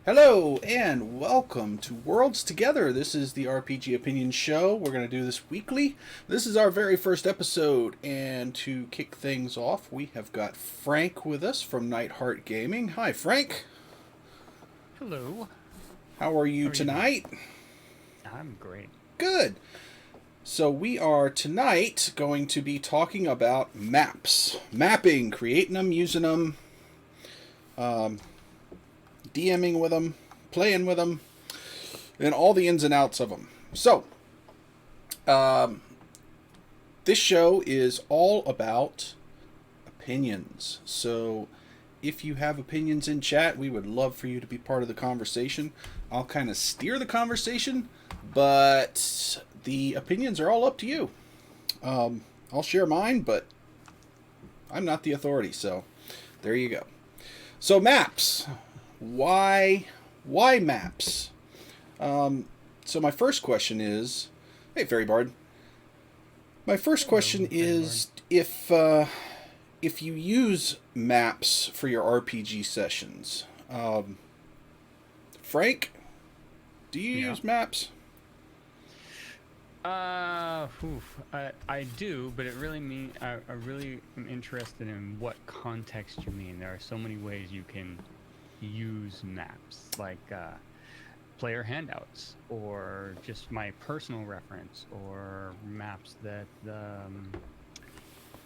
Hello and welcome to Worlds Together. This is the RPG Opinion Show. We're going to do this weekly. This is our very first episode, and to kick things off, we have got Frank with us from Nightheart Gaming. Hi, Frank. Hello. How are you How are you doing? tonight? I'm great. Good. So we are tonight going to be talking about maps, mapping, creating them, using them, DMing with them, playing with them, and all the ins and outs of them. So, this show is all about opinions. So, if you have opinions in chat, we would love for you to be part of the conversation. I'll kind of steer the conversation, but the opinions are all up to you. I'll share mine, but I'm not the authority, so there you go. So, maps. Why maps? So my first question is, hey Fairy Bard. My first question Hello, is Edward. if you use maps for your RPG sessions, Frank, do you Yeah. use maps? I do, but it really I really am interested in what context you mean. There are so many ways you can use maps, like player handouts, or just my personal reference, or maps that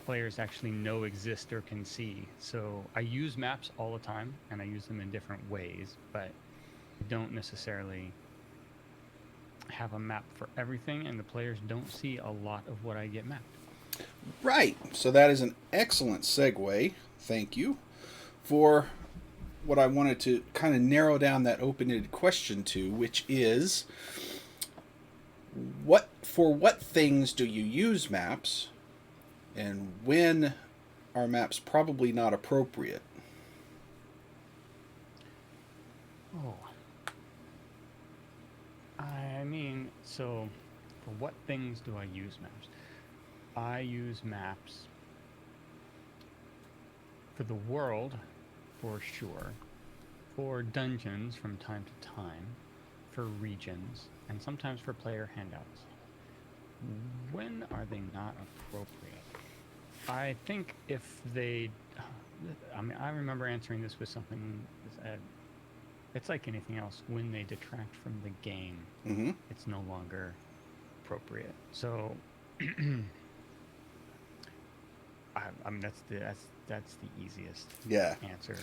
players actually know exist or can see. So I use maps all the time, and I use them in different ways, but don't necessarily have a map for everything, and the players don't see a lot of what I get mapped. Right. So that is an excellent segue. Thank you for what I wanted to kind of narrow down that open-ended question to, which is what things do you use maps, and when are maps probably not appropriate? Oh, I mean, so for what things do I use maps? I use maps for the world, for sure, for dungeons from time to time, for regions, and sometimes for player handouts. When are they not appropriate? I think if they, I mean, I remember answering this with something that it's like anything else. When they detract from the game, Mm-hmm. it's no longer appropriate. So, I mean, that's the easiest Yeah. answer.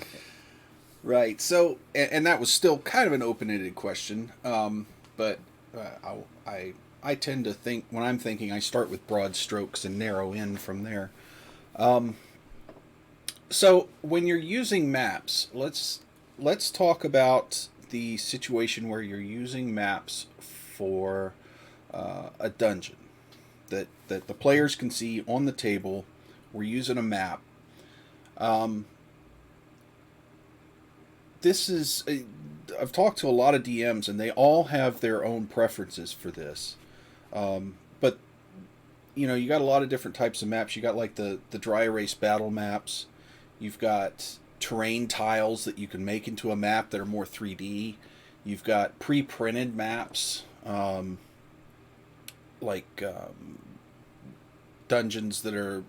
Right. So, and that was still kind of an open-ended question, but I tend to think when I'm thinking, I start with broad strokes and narrow in from there. So when you're using maps, let's talk about the situation where you're using maps for a dungeon that the players can see on the table. We're using a map. Um, this is I've talked to a lot of DMs, and they all have their own preferences for this. But you got a lot of different types of maps. You got like the dry erase battle maps. You've got terrain tiles that you can make into a map that are more 3D. You've got pre-printed maps, like dungeons that are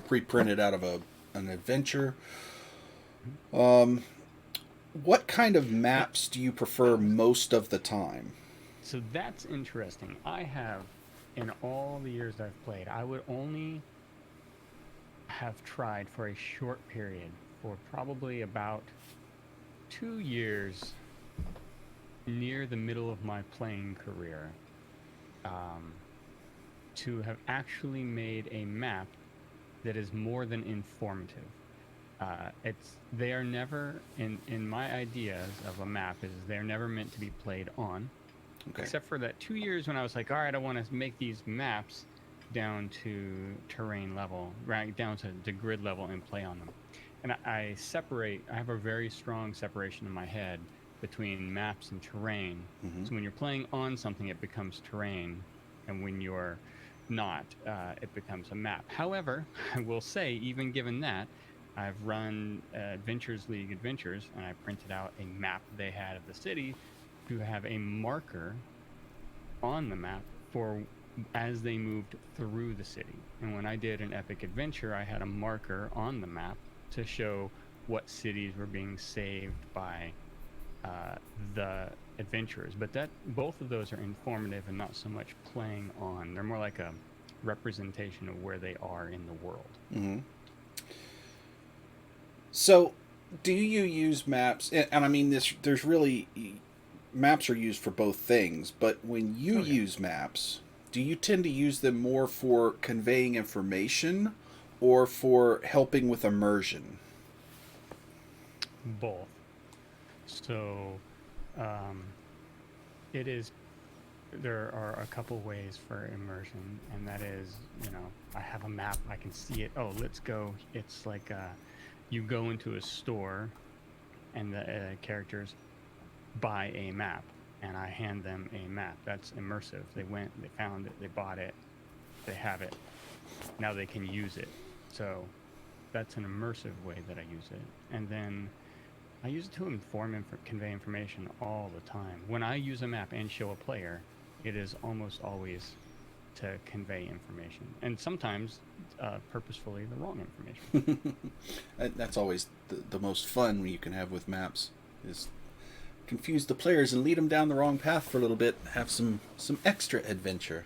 pre-printed out of an adventure. Mhm. Um, what kind of maps do you prefer most of the time? So that's interesting. I have, in all the years I've played, I would only have tried for a short period, for probably about 2 years, near the middle of my playing career, um, to have actually made a map that is more than informative. It's they are never in my ideas of a map is they're never meant to be played on, Okay. except for that 2 years when I was like, all right, I want to make these maps down to terrain level, right down to grid level, and play on them. And I separate. I have a very strong separation in my head between maps and terrain. Mm-hmm. So when you're playing on something, it becomes terrain, and when you're not, it becomes a map. However, I will say, even given that, I've run Adventures League Adventures, and I printed out a map they had of the city to have a marker on the map for as they moved through the city. And when I did an epic adventure, I had a marker on the map to show what cities were being saved by the adventurers. But that both of those are informative and not so much playing on. They're more like a representation of where they are in the world. Mm-hmm. So, do you use maps? And I mean, there's really maps are used for both things. But when you use maps, do you tend to use them more for conveying information or for helping with immersion? Both. So, um, it is. There are a couple ways for immersion, and that is, I have a map, I can see it. Oh, let's go. It's like you go into a store, and the characters buy a map, and I hand them a map. That's immersive. They went, they found it, they bought it, they have it. Now they can use it. So that's an immersive way that I use it. And then I use it to convey information all the time. When I use a map and show a player, it is almost always to convey information, and sometimes purposefully the wrong information. That's always the most fun you can have with maps, is confuse the players and lead them down the wrong path for a little bit, have some extra adventure.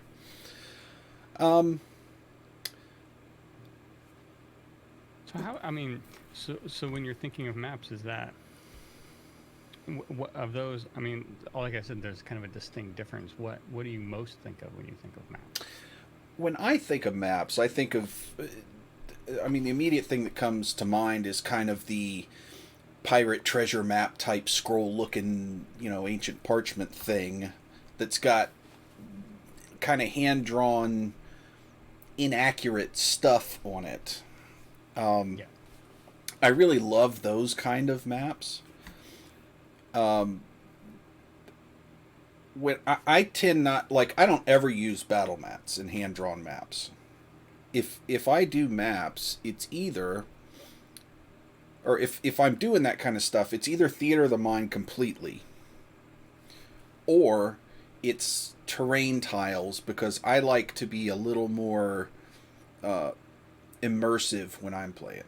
So so when you're thinking of maps, is that what of those? I mean, like I said, there's kind of a distinct difference. What do you most think of when you think of maps? When I think of maps, I think of, I mean, the immediate thing that comes to mind is kind of the pirate treasure map type scroll looking, ancient parchment thing that's got kind of hand drawn, inaccurate stuff on it. Yeah. I really love those kind of maps. When I tend not, like, I don't ever use battle mats and hand drawn maps. If I do maps, it's either, or if I'm doing that kind of stuff, it's either theater of the mind completely, or it's terrain tiles, because I like to be a little more immersive when I'm playing.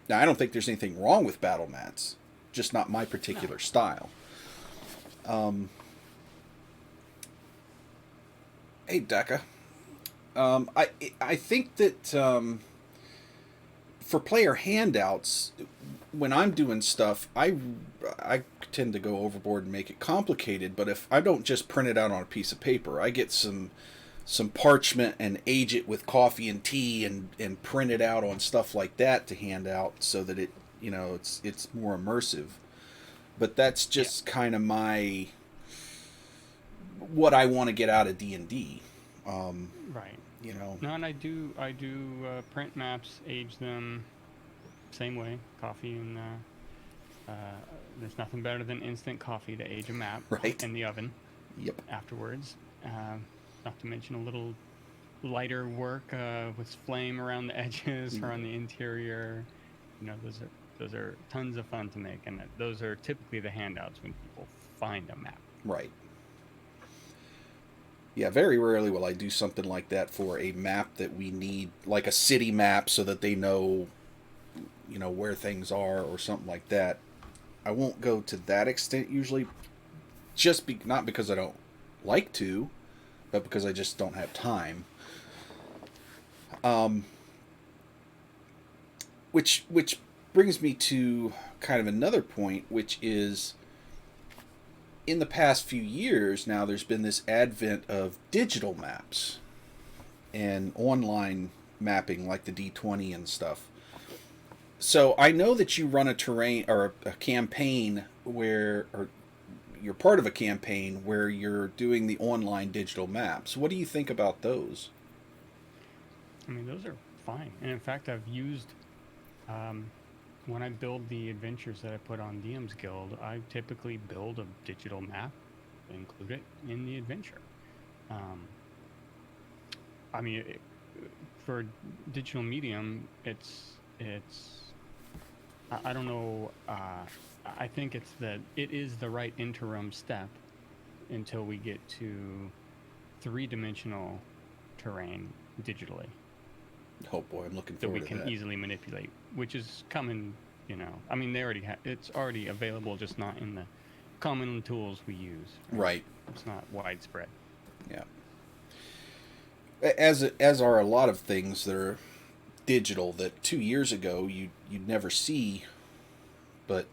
Now, I don't think there's anything wrong with battle mats, just not my particular style. Hey, Decca. I think that for player handouts, when I'm doing stuff, I tend to go overboard and make it complicated. But if I don't just print it out on a piece of paper, I get some parchment and age it with coffee and tea and print it out on stuff like that to hand out so that it's more immersive. But that's just kind of my what I want to get out of D&D. Right. No, and I do print maps, age them, same way, coffee and there's nothing better than instant coffee to age a map Right. in the oven. Yep. Afterwards, not to mention a little lighter work with flame around the edges or on the interior. Those are tons of fun to make, and those are typically the handouts when people find a map. Right. Yeah, very rarely will I do something like that for a map that we need, like a city map, so that they know, where things are or something like that. I won't go to that extent usually, not because I don't like to, but because I just don't have time. Which brings me to kind of another point, which is, in the past few years now, there's been this advent of digital maps and online mapping, like the D20 and stuff. So I know that you run a terrain or a campaign or you're part of a campaign where you're doing the online digital maps. What do you think about those? I mean, those are fine. And in fact, I've used, when I build the adventures that I put on DM's Guild, I typically build a digital map, include it in the adventure. For digital medium, it's I don't know. I think it is the right interim step until we get to three-dimensional terrain digitally Oh boy, I'm looking that we forward to can that. easily manipulate, which is coming. I mean, they already it's already available, just not in the common tools we use. Right? Right. It's not widespread. Yeah. As are a lot of things that are digital that 2 years ago you'd never see, but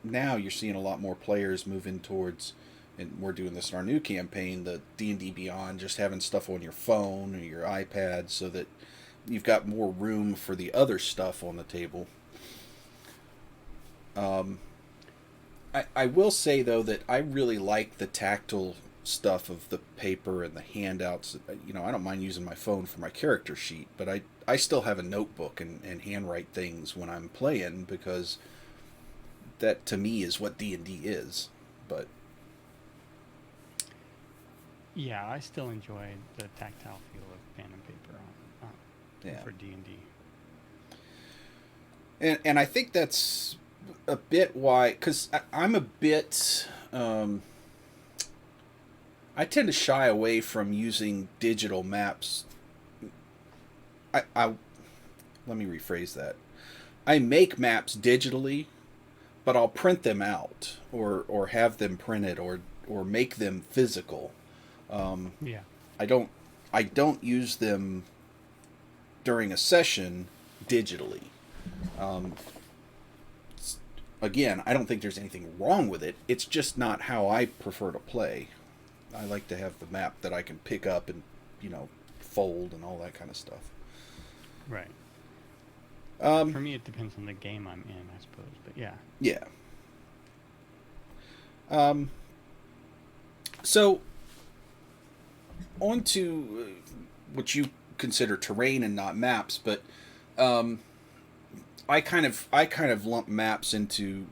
now you're seeing a lot more players moving towards, and we're doing this in our new campaign, the D&D Beyond, just having stuff on your phone or your iPad so that you've got more room for the other stuff on the table. Um, I will say though that I really like the tactile stuff of the paper and the handouts. I don't mind using my phone for my character sheet, but I still have a notebook and handwrite things when I'm playing because that to me is what D&D is. But Yeah, I still enjoy the tactile feel of pen and paper yeah, for D&D. and I think that's a bit why, because I'm a bit I tend to shy away from using digital maps. I let me rephrase that. I make maps digitally, but I'll print them out or have them printed or make them physical. Um, Yeah. I don't I don't use them during a session digitally. Um, Again, I don't think there's anything wrong with it. It's just not how I prefer to play. I like to have the map that I can pick up and fold and all that kind of stuff. Right. Um, For me, it depends on the game I'm in, I suppose. But yeah. yeah. Um, so on to what you consider terrain and not maps, but um, I kind of lump maps into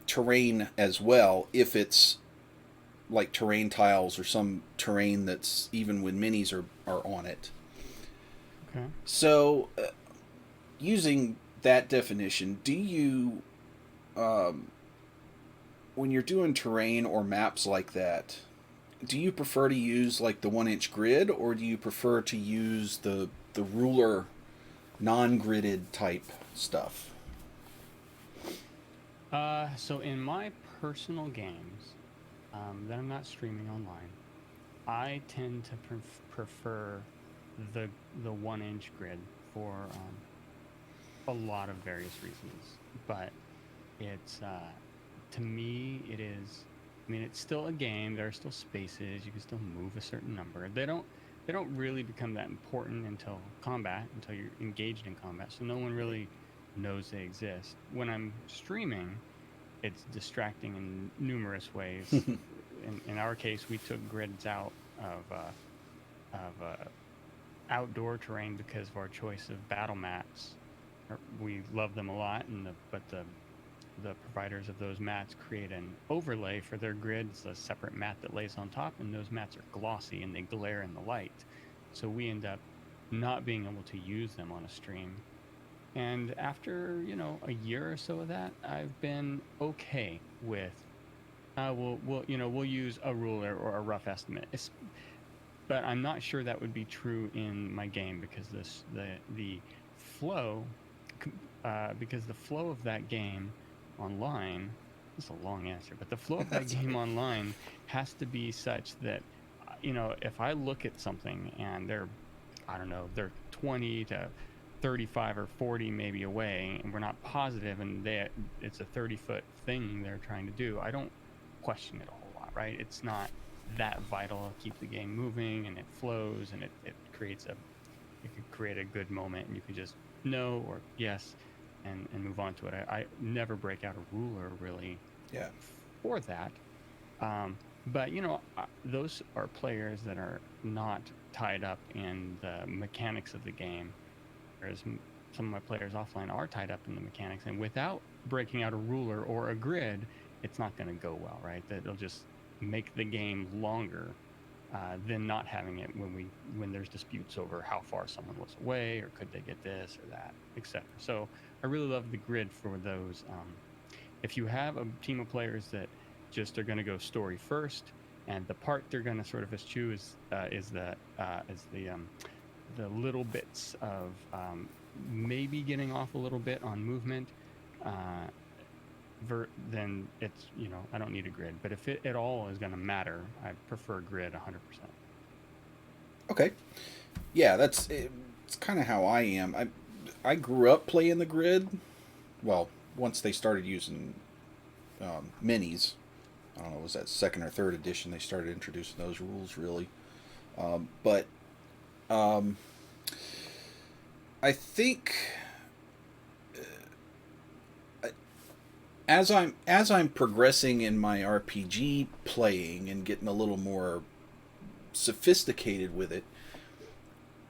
terrain as well if it's like terrain tiles or some terrain that's even when minis are on it. Okay. So, using that definition, do you, um, when you're doing terrain or maps like that, do you prefer to use like the 1 inch grid or do you prefer to use the ruler non-gridded type stuff? So in my personal games that I'm not streaming online, I tend to prefer the 1 inch grid for a lot of various reasons. But it's to me it is. I mean, it's still a game. There are still spaces. You can still move a certain number. They don't really become that important until combat, until you're engaged in combat. So no one really knows they exist. When I'm streaming, it's distracting in numerous ways. In our case, we took grids out of outdoor terrain because of our choice of battle mats. We love them a lot, but the providers of those mats create an overlay for their grid. It's a separate mat that lays on top, and those mats are glossy and they glare in the light. So we end up not being able to use them on a stream. And after, a year or so of that, I've been okay with we'll use a ruler or a rough estimate. But I'm not sure that would be true in my game because the flow because the flow of that game online, it's a long answer, but the flow of that That's game okay. online has to be such that if I look at something and I don't know, they're 20 to 35 or 40 maybe away and we're not positive and it's a 30-foot thing they're trying to do, I don't question it a whole lot, right? It's not that vital to keep the game moving and it flows and it could create a good moment and you could just no or yes and move on to it. I never break out a ruler really Yeah. for that. But those are players that are not tied up in the mechanics of the game, whereas some of my players offline are tied up in the mechanics. And without breaking out a ruler or a grid, it's not going to go well, right? That it'll just make the game longer than not having it when there's disputes over how far someone was away or could they get this or that, etc. So I really love the grid for those. If you have a team of players that just are going to go story first, and the part they're going to sort of eschew is the little bits of maybe getting off a little bit on movement, uh, then it's, I don't need a grid. But if it at all is going to matter, I prefer grid 100%. Okay. Yeah, it's kind of how I am. I grew up playing the grid. Well, once they started using minis, I don't know, was that second or third edition they started introducing those rules really. But I think as I'm progressing in my RPG playing and getting a little more sophisticated with it,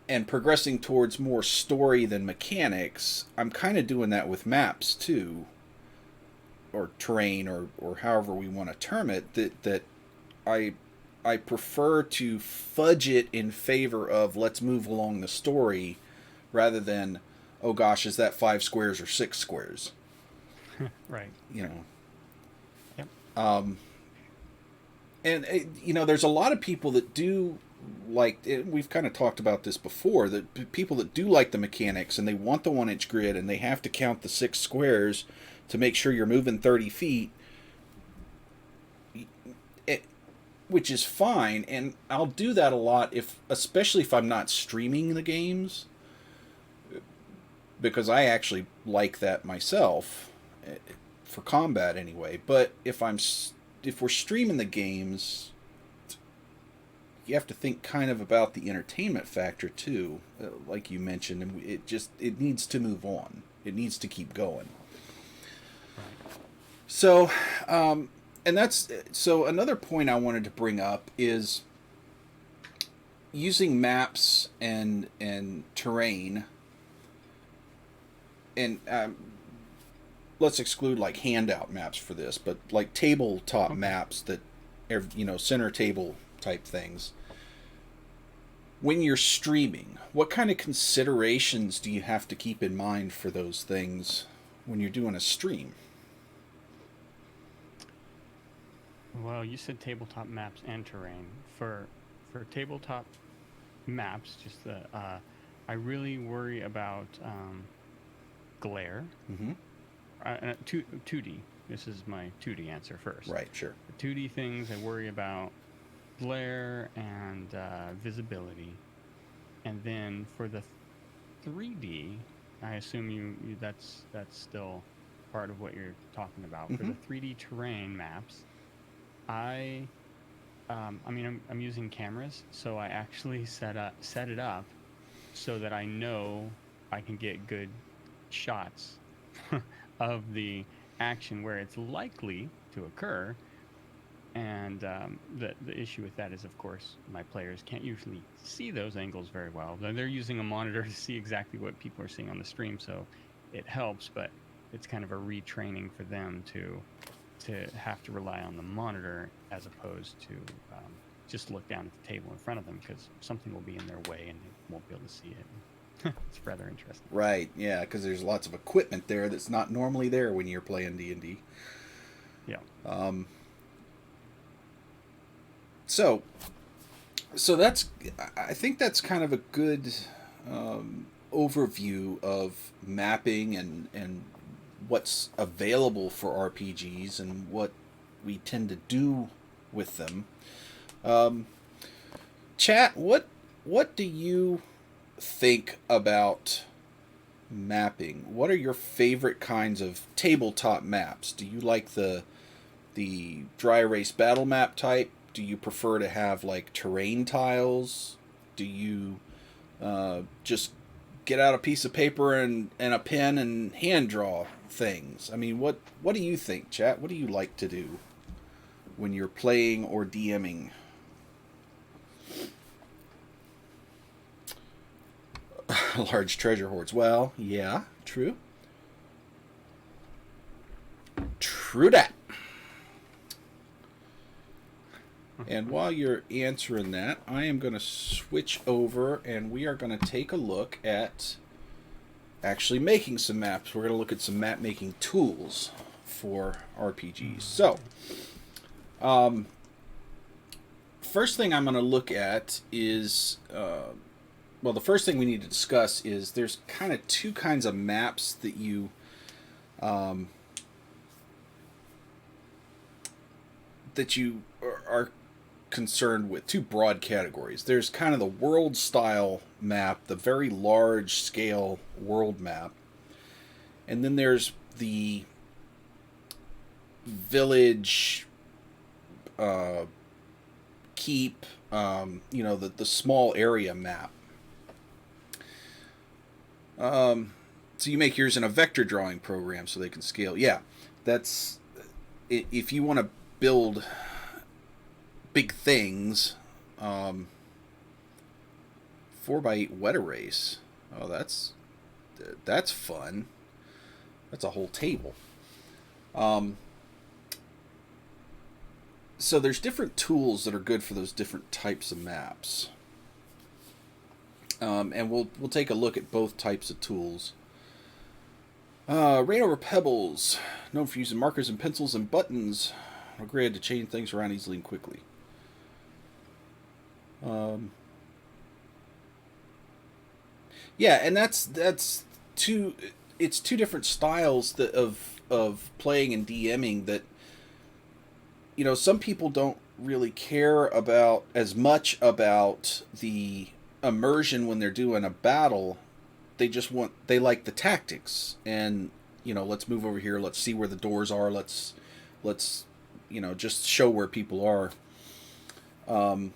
and progressing towards more story than mechanics, I'm kind of doing that with maps too, or terrain, or however we want to term it. That I prefer to fudge it in favor of let's move along the story, rather than, oh gosh, is that 5 squares or 6 squares? Right. You know. Yep. And there's a lot of people that do like. We've kind of talked about this before. That people that do like the mechanics and they want the 1-inch grid and they have to count the 6 squares to make sure you're moving 30 feet. Which is fine, and I'll do that a lot especially if I'm not streaming the games, because I actually like that myself, for combat anyway. But if we're streaming the games, you have to think kind of about the entertainment factor too, like you mentioned, and it needs to move on. It needs to keep going. Right. So, so another point I wanted to bring up is using maps and terrain, and let's exclude like handout maps for this, but like tabletop maps that are, center table type things. When you're streaming, what kind of considerations do you have to keep in mind for those things when you're doing a stream? Well, you said tabletop maps and terrain. For tabletop maps, I really worry about glare. Mm-hmm. 2D. This is my 2D answer first. Right, sure. The 2D things I worry about glare and visibility, and then for the 3D, I assume you that's still part of what you're talking about. Mm-hmm. For the 3D terrain maps, I mean, I'm using cameras, so I actually set it up so that I know I can get good shots of the action where it's likely to occur. And the issue with that is, of course, my players can't usually see those angles very well. They're using a monitor to see exactly what people are seeing on the stream, so it helps, but it's kind of a retraining for them to have to rely on the monitor as opposed to just look down at the table in front of them, because something will be in their way and they won't be able to see it. It's rather interesting. Right, yeah, because there's lots of equipment there that's not normally there when you're playing D&D. Yeah. So I think that's kind of a good overview of mapping and what's available for RPGs and what we tend to do with them. Chat, what do you think about mapping? What are your favorite kinds of tabletop maps? Do you like the dry erase battle map type? Do you prefer to have like terrain tiles? Do you just get out a piece of paper and a pen and hand draw things? I mean, what do you think, chat? What do you like to do when you're playing or DMing? Large treasure hoards. Well, yeah, true. True that. And while you're answering that, I am going to switch over and we are going to take a look at actually making some maps. We're going to look at some map making tools for RPGs. So, first thing I'm going to look at is, well, the first thing we need to discuss is there's kind of two kinds of maps that you are concerned with. Two broad categories. There's kind of the world style map, the very large scale world map, and then there's the village, keep, the small area map. So you make yours in a vector drawing program so they can scale. Yeah, that's if you want to build big things. 4x8 wet erase. Oh, that's fun. That's a whole table. So there's different tools that are good for those different types of maps. And we'll take a look at both types of tools. Rain over pebbles, known for using markers and pencils and buttons. A grid to change things around easily and quickly. Yeah, and that's two. It's two different styles of playing and DMing that. Some people don't really care about as much about the immersion when they're doing a battle. They like the tactics, and let's move over here, let's see where the doors are, let's just show where people are. And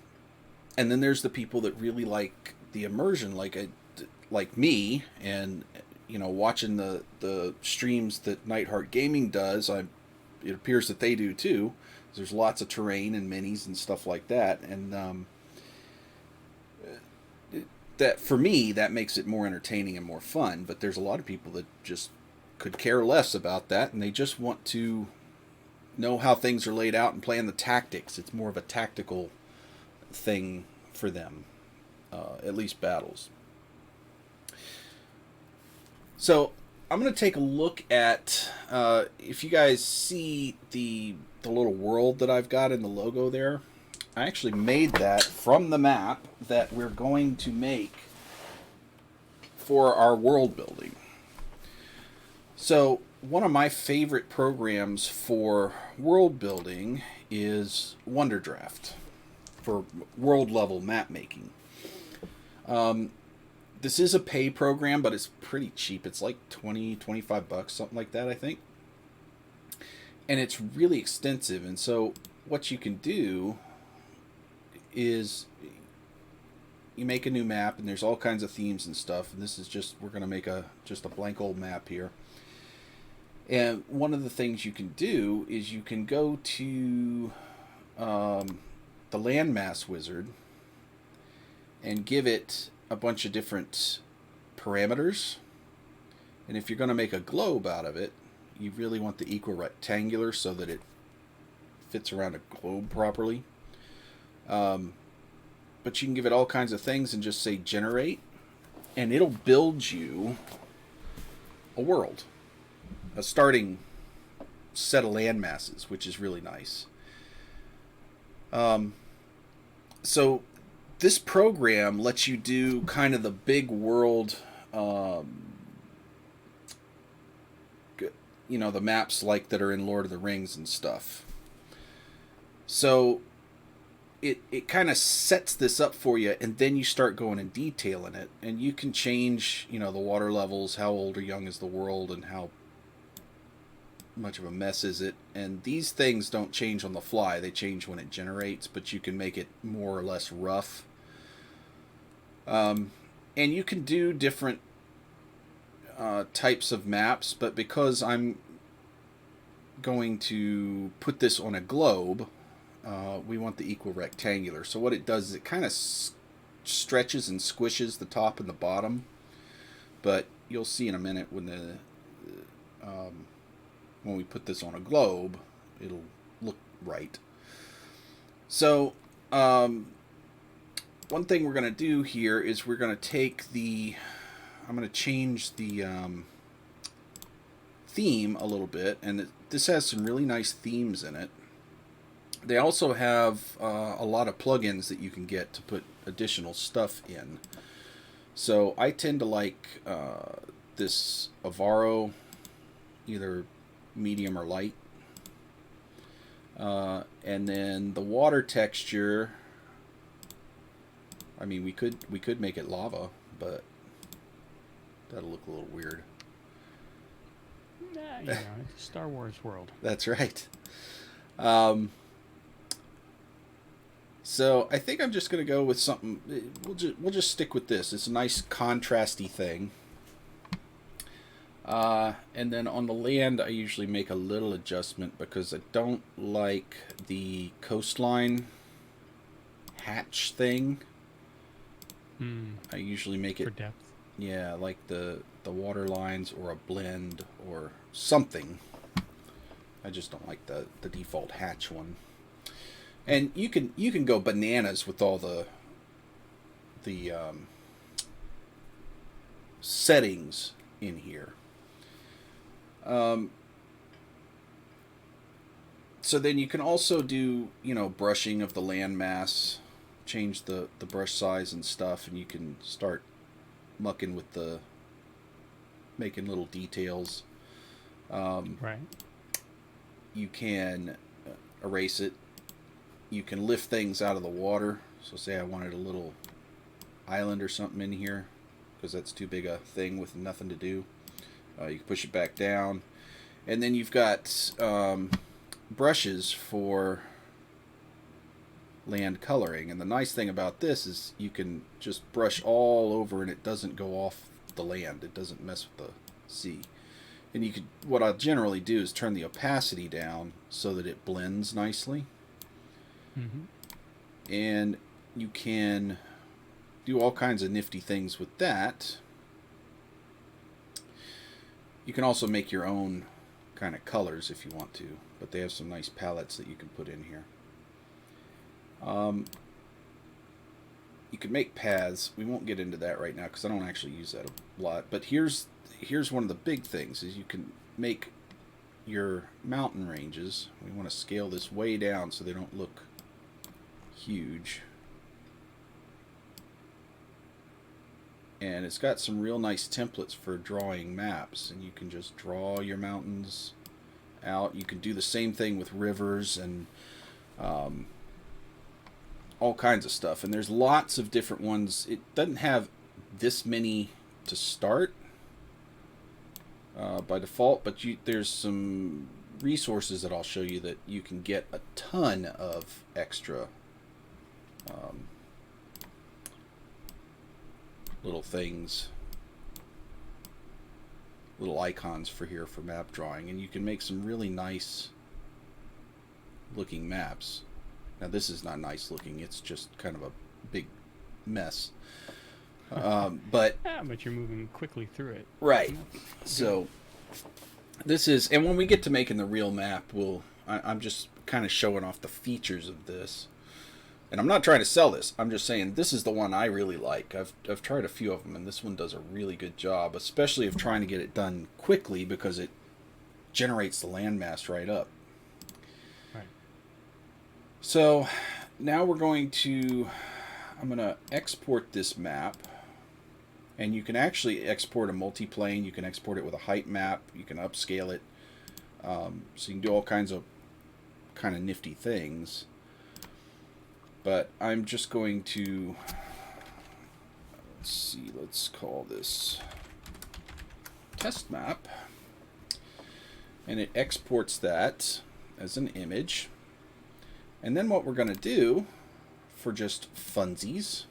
then there's the people that really like the immersion, like me, and watching the streams that Nightheart Gaming does. It appears that they do too. There's lots of terrain and minis and stuff like that, and that for me that makes it more entertaining and more fun. But there's a lot of people that just could care less about that, and they just want to know how things are laid out and plan the tactics. It's more of a tactical thing for them, at least battles. So I'm going to take a look at, if you guys see the little world that I've got in the logo there, I actually made that from the map that we're going to make for our world building. So one of my favorite programs for world building is Wonderdraft for world level map making. This is a pay program, but it's pretty cheap. It's like $20-25, something like that, I think. And it's really extensive. And so what you can do is you make a new map, and there's all kinds of themes and stuff. And this is we're going to make just a blank old map here. And one of the things you can do is you can go to the landmass wizard and give it a bunch of different parameters. And if you're going to make a globe out of it, you really want the equal rectangular so that it fits around a globe properly. But you can give it all kinds of things and just say generate, and it'll build you a world, a starting set of land masses, which is really nice. So this program lets you do kind of the big world, the maps like that are in Lord of the Rings and stuff. So it kind of sets this up for you, and then you start going in detail in it, and you can change, the water levels, how old or young is the world, and how much of a mess is it. And these things don't change on the fly. They change when it generates, but you can make it more or less rough. And you can do different types of maps, but because I'm going to put this on a globe, we want the equal rectangular. So what it does is it kind of stretches and squishes the top and the bottom, but you'll see in a minute when when we put this on a globe, it'll look right. So one thing we're going to do here is we're going to take the I'm going to change the theme a little bit, and this has some really nice themes in it. They also have a lot of plugins that you can get to put additional stuff in. So I tend to like this Avaro, either medium or light. And then the water texture, I mean, we could make it lava, but that'll look a little weird. Nah, you know, it's a Star Wars world. That's right. So I think I'm just gonna go with something. We'll just stick with this. It's a nice contrasty thing. And then on the land, I usually make a little adjustment because I don't like the coastline hatch thing. I usually make it for depth. Yeah, like the water lines or a blend or something. I just don't like the default hatch one. And you can go bananas with all the settings in here. So then you can also do, brushing of the landmass, change the brush size and stuff, and you can start mucking with making little details. Right. You can erase it. You can lift things out of the water. So say I wanted a little island or something in here, because that's too big a thing with nothing to do. You can push it back down. And then you've got brushes for land coloring. And the nice thing about this is you can just brush all over and it doesn't go off the land. It doesn't mess with the sea. And what I'll generally do is turn the opacity down so that it blends nicely. Mm-hmm. And you can do all kinds of nifty things with that. You can also make your own kind of colors if you want to, but they have some nice palettes that you can put in here. You can make paths. We won't get into that right now because I don't actually use that a lot. But here's one of the big things is you can make your mountain ranges. We want to scale this way down so they don't look huge. And it's got some real nice templates for drawing maps, and you can just draw your mountains out. You can do the same thing with rivers and all kinds of stuff. And there's lots of different ones. It doesn't have this many to start by default, but there's some resources that I'll show you that you can get a ton of extra little things, little icons for map drawing, and you can make some really nice looking maps. Now this is not nice looking, it's just kind of a big mess. But you're moving quickly through it. Right. So this is, and when we get to making the real map, I'm just kind of showing off the features of this. And I'm not trying to sell this. I'm just saying this is the one I really like. I've tried a few of them, and this one does a really good job, especially of trying to get it done quickly because it generates the landmass right up. Right. So now I'm going to export this map. And you can actually export a multiplane. You can export it with a height map. You can upscale it. So you can do all kinds of kind of nifty things. But I'm just going to, let's call this test map. And it exports that as an image. And then what we're going to do for just funsies,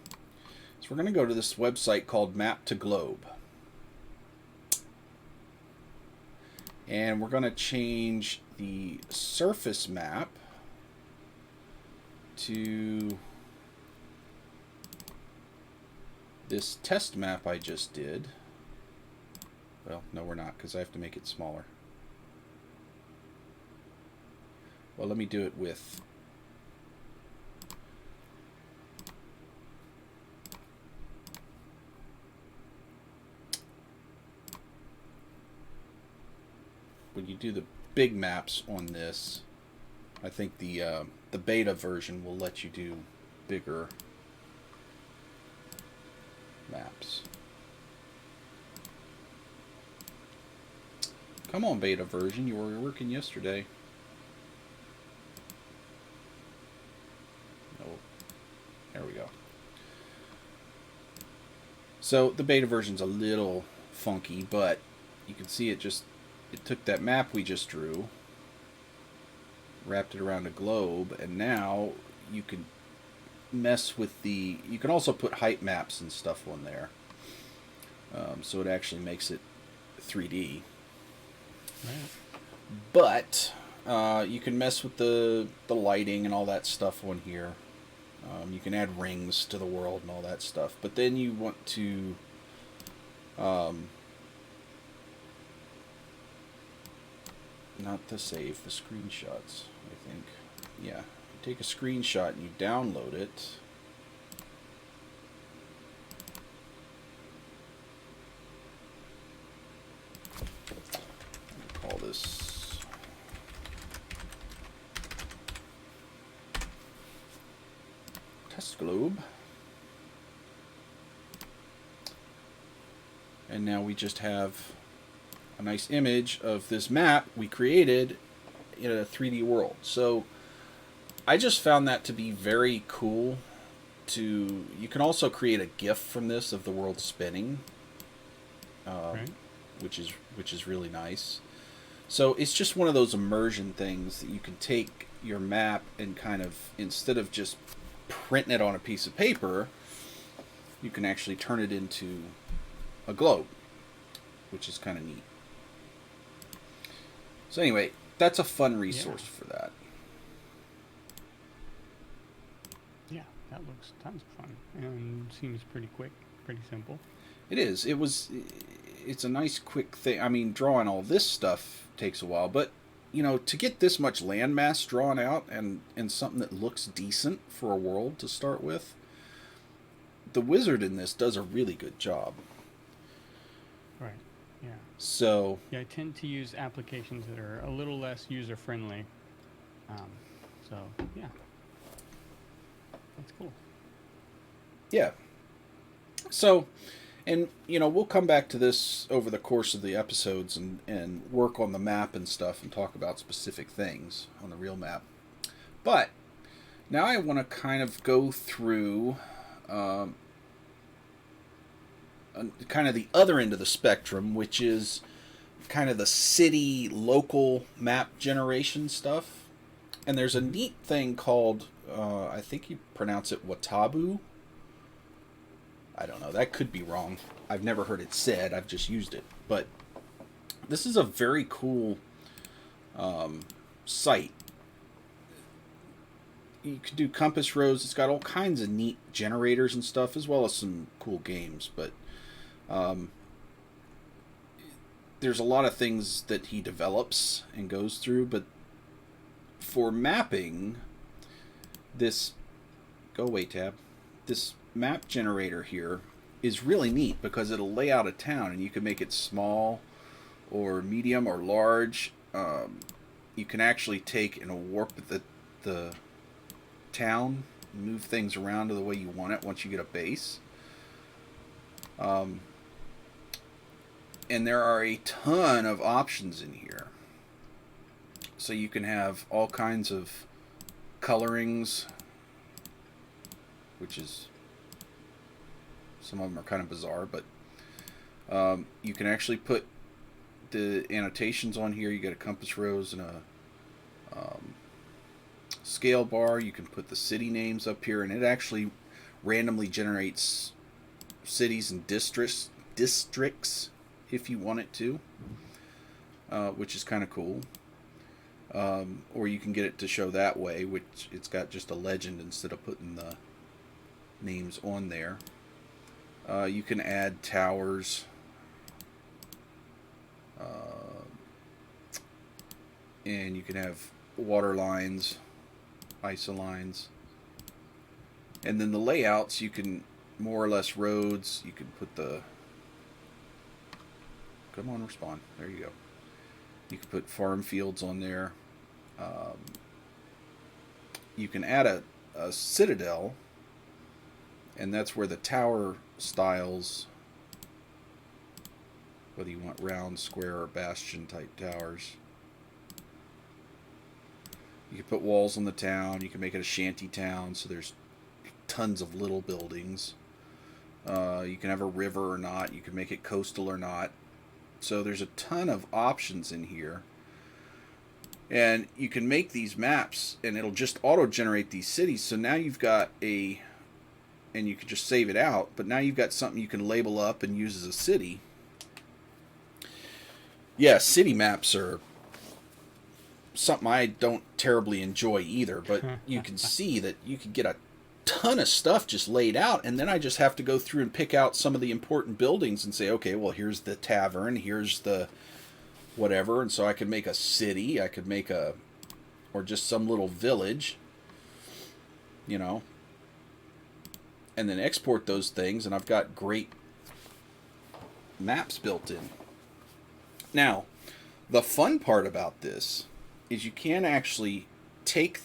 so we're going to go to this website called Map to Globe. And we're going to change the surface map to this test map I just did. Well, no, we're not, because I have to make it smaller. Well, let me do it with when you do the big maps on this, I think the beta version will let you do bigger maps. Come on, beta version. You were working yesterday. Oh, there we go. So the beta version's a little funky, but you can see it took that map we just drew, wrapped it around a globe, and now you can mess with you can also put height maps and stuff on there. So it actually makes it 3D. Right. But you can mess with the lighting and all that stuff on here. You can add rings to the world and all that stuff. But then you want to not to save the screenshots, I think. Yeah. You take a screenshot and you download it. Call this test globe. And now we just have a nice image of this map we created in a 3D world. So I just found that to be very cool. You can also create a GIF from this of the world spinning, Right. which is really nice. So it's just one of those immersion things that you can take your map and kind of, instead of just printing it on a piece of paper, you can actually turn it into a globe, which is kind of neat. So anyway, that's a fun resource for that. Yeah, that looks tons of fun and seems pretty quick, pretty simple. It is. It's a nice quick thing. I mean, drawing all this stuff takes a while, but to get this much landmass drawn out and something that looks decent for a world to start with, the wizard in this does a really good job. Right. Yeah. So Yeah, I tend to use applications that are a little less user friendly. So yeah, that's cool. yeah. So, and we'll come back to this over the course of the episodes and work on the map and stuff and talk about specific things on the real map. But now I want to kind of go through kind of the other end of the spectrum, which is kind of the city local map generation stuff. And there's a neat thing called, I think you pronounce it Watabu. I don't know. That could be wrong. I've never heard it said. I've just used it. But this is a very cool site. You can do compass rows. It's got all kinds of neat generators and stuff, as well as some cool games. But there's a lot of things that he develops and goes through. But for mapping, this map generator here is really neat because it'll lay out a town and you can make it small or medium or large. You can actually take and warp the town, move things around to the way you want it once you get a base. And there are a ton of options in here. So you can have all kinds of colorings, which is, some of them are kind of bizarre, but you can actually put the annotations on here. You get a compass rose and a scale bar. You can put the city names up here, and it actually randomly generates cities and districts if you want it to, which is kind of cool. Or you can get it to show that way, which it's got just a legend instead of putting the names on there. You can add towers, and you can have water lines, isolines, and then the layouts, you can more or less roads. You can put come on, respawn. There you go. You can put farm fields on there. Um, you can add a citadel, and that's where the tower styles, whether you want round, square, or bastion type towers. You can put walls on the town. You can make it a shanty town, so there's tons of little buildings. You can have a river or not. You can make it coastal or not. So there's a ton of options in here. And you can make these maps, and it'll just auto-generate these cities. So now you've got and you can just save it out, but now you've got something you can label up and use as a city. Yeah, city maps are something I don't terribly enjoy either, but you can see that you can get a ton of stuff just laid out, and then I just have to go through and pick out some of the important buildings and say, okay, well, here's the tavern, here's the whatever, and so I could make a city, I could make or just some little village, you know, and then export those things, and I've got great maps built in. Now, the fun part about this is you can actually take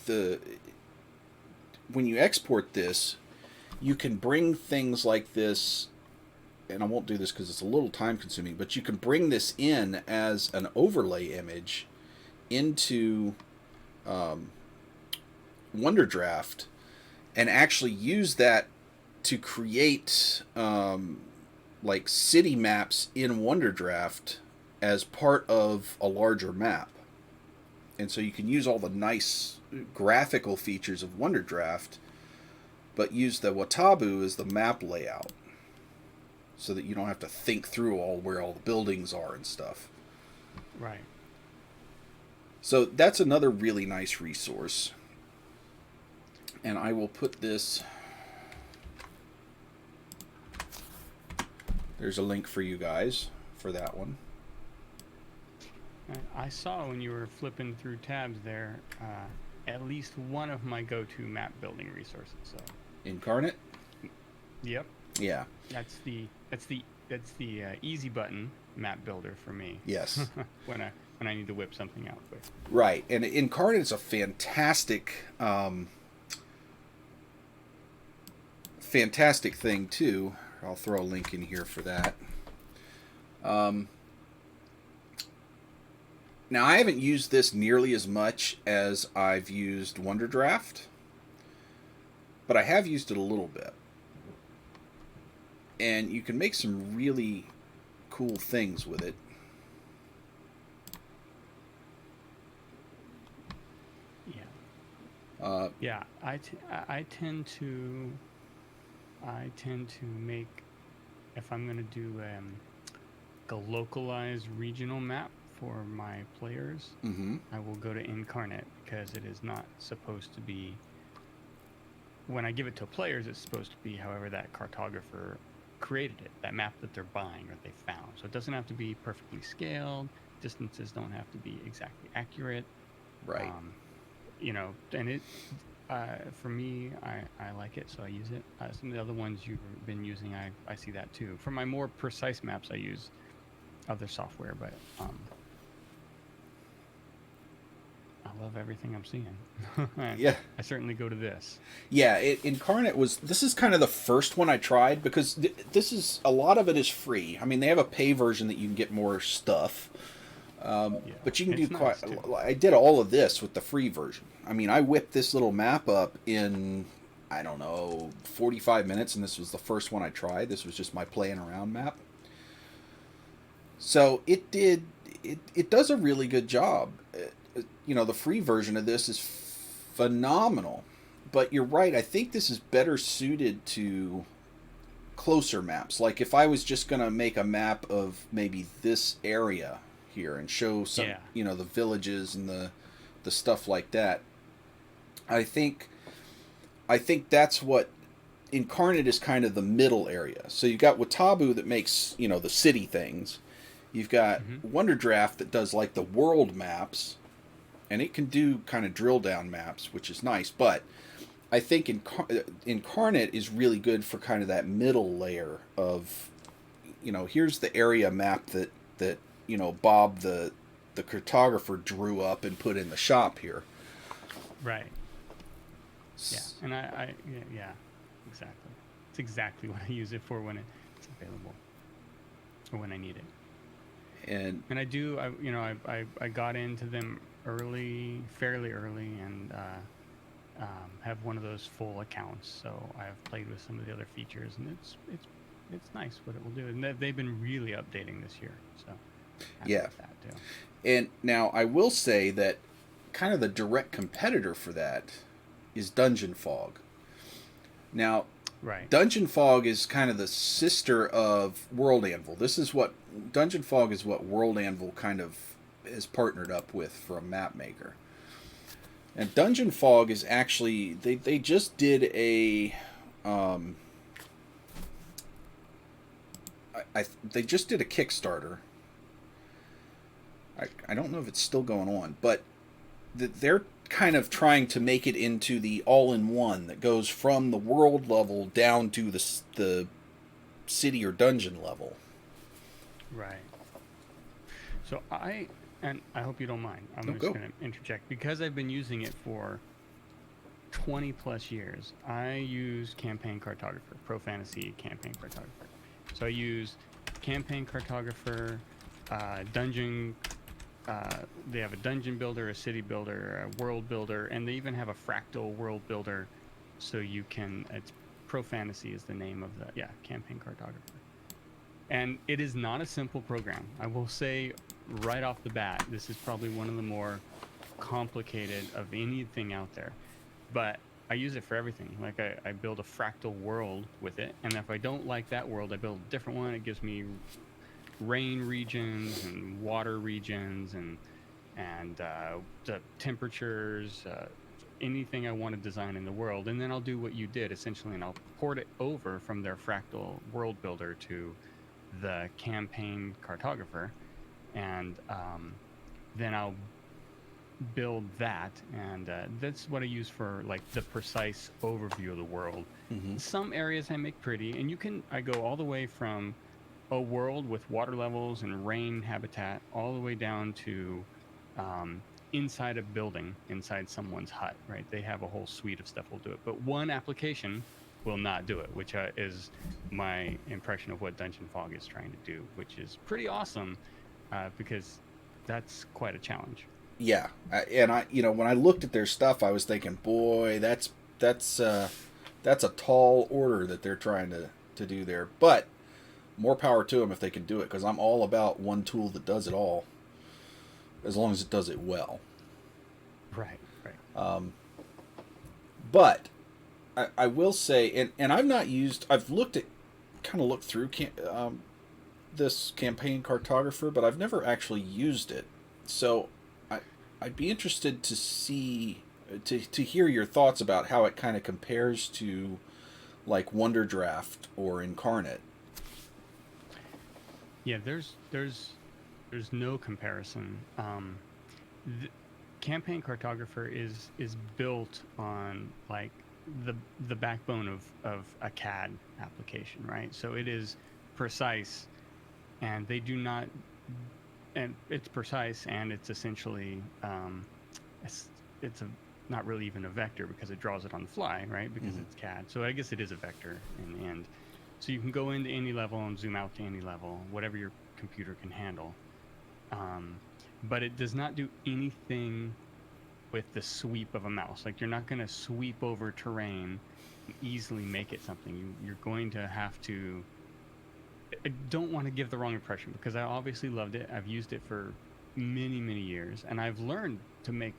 when you export this, you can bring things like this, and I won't do this because it's a little time consuming, but you can bring this in as an overlay image into Wonderdraft and actually use that to create like city maps in Wonderdraft as part of a larger map. And so you can use all the nice graphical features of Wonderdraft, but use the Watabu as the map layout, so that you don't have to think through where all the buildings are and stuff. Right. So that's another really nice resource. And I will put this... There's a link for you guys for that one. I saw when you were flipping through tabs there, at least one of my go-to map building resources. So. Incarnate? Yep. Yeah. That's the easy button map builder for me. Yes. when I need to whip something out quick. Right, and Incarnate is a fantastic thing too. I'll throw a link in here for that. Now, I haven't used this nearly as much as I've used Wonderdraft, but I have used it a little bit. And you can make some really cool things with it. Yeah. Yeah, I tend to make, if I'm going to do a localized regional map for my players, I will go to Incarnate, because it is not supposed to be, when I give it to players, it's supposed to be however that cartographer created it, that map that they're buying or they found. So it doesn't have to be perfectly scaled, distances don't have to be exactly accurate. Right. You know, and it, for me, I like it, so I use it. Some of the other ones you've been using, I see that too. For my more precise maps, I use other software, but I love everything I'm seeing. Yeah. I certainly go to this. Yeah, Incarnate this is kind of the first one I tried, because this is, a lot of it is free. I mean, they have a pay version that you can get more stuff. But you can do quite... Nice, I did all of this with the free version. I mean, I whipped this little map up in, I don't know, 45 minutes, and this was the first one I tried. This was just my playing around map. So it does a really good job. You know, the free version of this is phenomenal. But you're right, I think this is better suited to closer maps. Like if I was just going to make a map of maybe this area here and show some, you know, the villages and the stuff like that. I think that's what Incarnate is, kind of the middle area. So you've got Watabu that makes, you know, the city things. You've got Wonderdraft that does like the world maps, and it can do kind of drill down maps, which is nice. But I think Incarnate is really good for kind of that middle layer of, you know, here's the area map that you know, Bob the the cartographer drew up and put in the shop here. Right. Yeah. And yeah, exactly. It's exactly what I use it for when it's available or when I need it. And I do. I got into them fairly early, and have one of those full accounts. So I've played with some of the other features, and it's nice what it will do. And they've been really updating this year, so happy yeah. with that too. And now I will say that kind of the direct competitor for that is Dungeon Fog. Now, Right. Dungeon Fog is kind of the sister of World Anvil. This is what Dungeon Fog is what World Anvil kind of is partnered up with for a map maker. And Dungeon Fog is actually they just did a they just did a Kickstarter. I don't know if it's still going on, but they're kind of trying to make it into the all-in-one that goes from the world level down to the city or dungeon level. Right. So I hope you don't mind. I'm No, just go. going to interject because I've been using it for 20 plus years. I use Campaign Cartographer, Pro Fantasy Campaign Cartographer. So I use Campaign Cartographer, Dungeon. They have a dungeon builder, a city builder, a world builder, and they even have a fractal world builder. So you can. It's Pro Fantasy is the name of the Campaign Cartographer. And it is not a simple program. I will say right off the bat, this is probably one of the more complicated of anything out there. But I use it for everything. Like I build a fractal world with it. And if I don't like that world, I build a different one. It gives me rain regions and water regions and the temperatures, anything I want to design in the world. And then I'll do what you did essentially, and I'll port it over from their fractal world builder to the campaign cartographer, and then I'll build that, and that's what I use for like the precise overview of the world. Mm-hmm. Some areas I make pretty, and I go all the way from a world with water levels and rain habitat all the way down to inside a building, inside someone's hut, right? They have a whole suite of stuff will do it, but one application will not do it, which is my impression of what Dungeon Fog is trying to do, which is pretty awesome because that's quite a challenge. Yeah, and when I looked at their stuff, I was thinking, boy, that's a tall order that they're trying to do there. But more power to them if they can do it, because I'm all about one tool that does it all, as long as it does it well. Right, right. But I will say, and I've looked through this campaign cartographer, but I've never actually used it. So I'd be interested to to hear your thoughts about how it kind of compares to like Wonder Draft or Incarnate. Yeah, there's no comparison. Campaign Cartographer is built on like the backbone of a CAD application, right? So it is precise, and they do not, and it's precise, and it's essentially it's not really even a vector because it draws it on the fly, right? Because it's CAD. So I guess it is a vector in the end. So you can go into any level and zoom out to any level, whatever your computer can handle. But it does not do anything with the sweep of a mouse. Like you're not going to sweep over terrain and easily make it something. You're going to have to. I don't want to give the wrong impression because I obviously loved it. I've used it for many, many years, and I've learned to make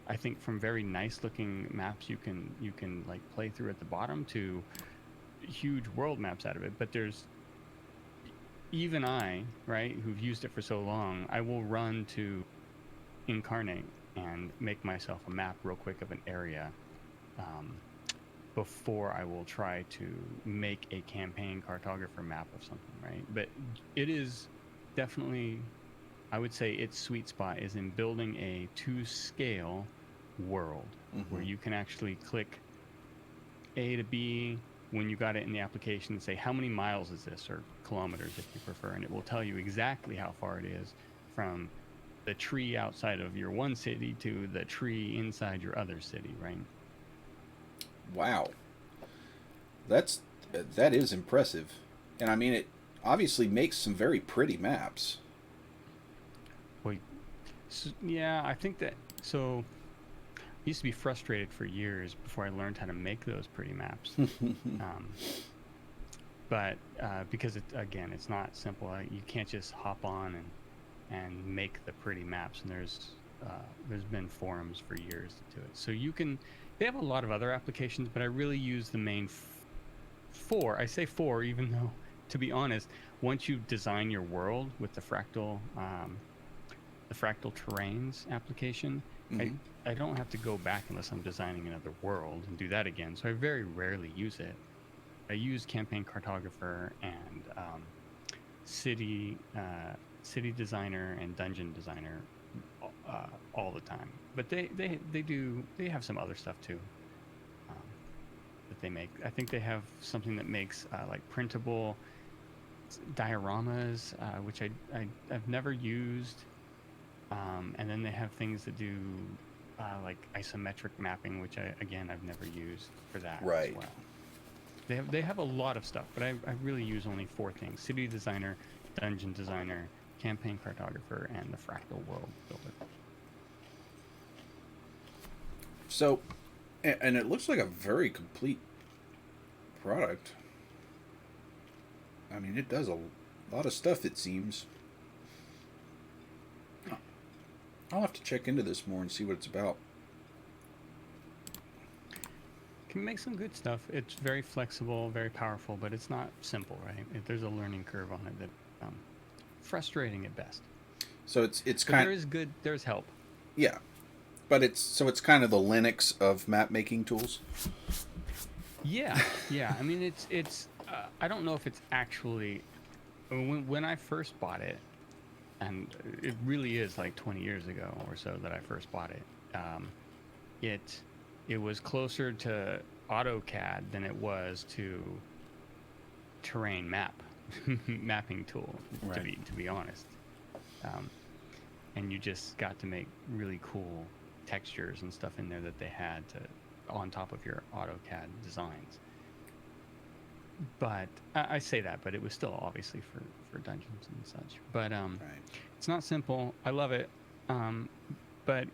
I think from very nice looking maps you can like play through at the bottom to huge world maps out of it. But there's even I, right, who've used it for so long, I will run to Incarnate and make myself a map real quick of an area before I will try to make a campaign cartographer map of something, right? But it is definitely, I would say its sweet spot is in building a to-scale world where you can actually click A to B when you got it in the application and say, how many miles is this, or kilometers if you prefer, and it will tell you exactly how far it is from the tree outside of your one city to the tree inside your other city, right? Wow, that's that is impressive, and I mean it obviously makes some very pretty maps. Well, yeah, I think that so. I used to be frustrated for years before I learned how to make those pretty maps. Um, but because again, it's not simple. You can't just hop on and make the pretty maps. And there's been forums for years to do it. So you can. They have a lot of other applications, but I really use the main four. I say four, even though, to be honest, once you design your world with the fractal terrains application, I Hmm. I don't have to go back unless I'm designing another world and do that again. So I very rarely use it. I use campaign cartographer and city city designer and dungeon designer all the time. But they have some other stuff too um, that they make. I think they have something that makes like printable dioramas, which I've never used. And then they have things that do like isometric mapping, which I've never used for that as Right. well. They have a lot of stuff, but I really use only four things: city designer, dungeon designer, campaign cartographer, and the fractal world builder. So, and it looks like a very complete product. I mean, it does a lot of stuff. It seems. I'll have to check into this more and see what it's about. Can make some good stuff. It's very flexible, very powerful, but it's not simple, right? There's a learning curve on it that um, frustrating at best. So it's But kind there is good. There's help. yeah, but it's kind of the Linux of map making tools. Yeah, yeah. I mean, it's. I don't know if it's actually when I first bought it, and it really is like 20 years ago or so that I first bought it. It it was closer to AutoCAD than it was to terrain map mapping tool. Right. To be honest, um, and you just got to make really cool textures and stuff in there that they had to on top of your AutoCAD designs. But I say that, but it was still obviously for dungeons and such. But Right. it's not simple. I love it, um, but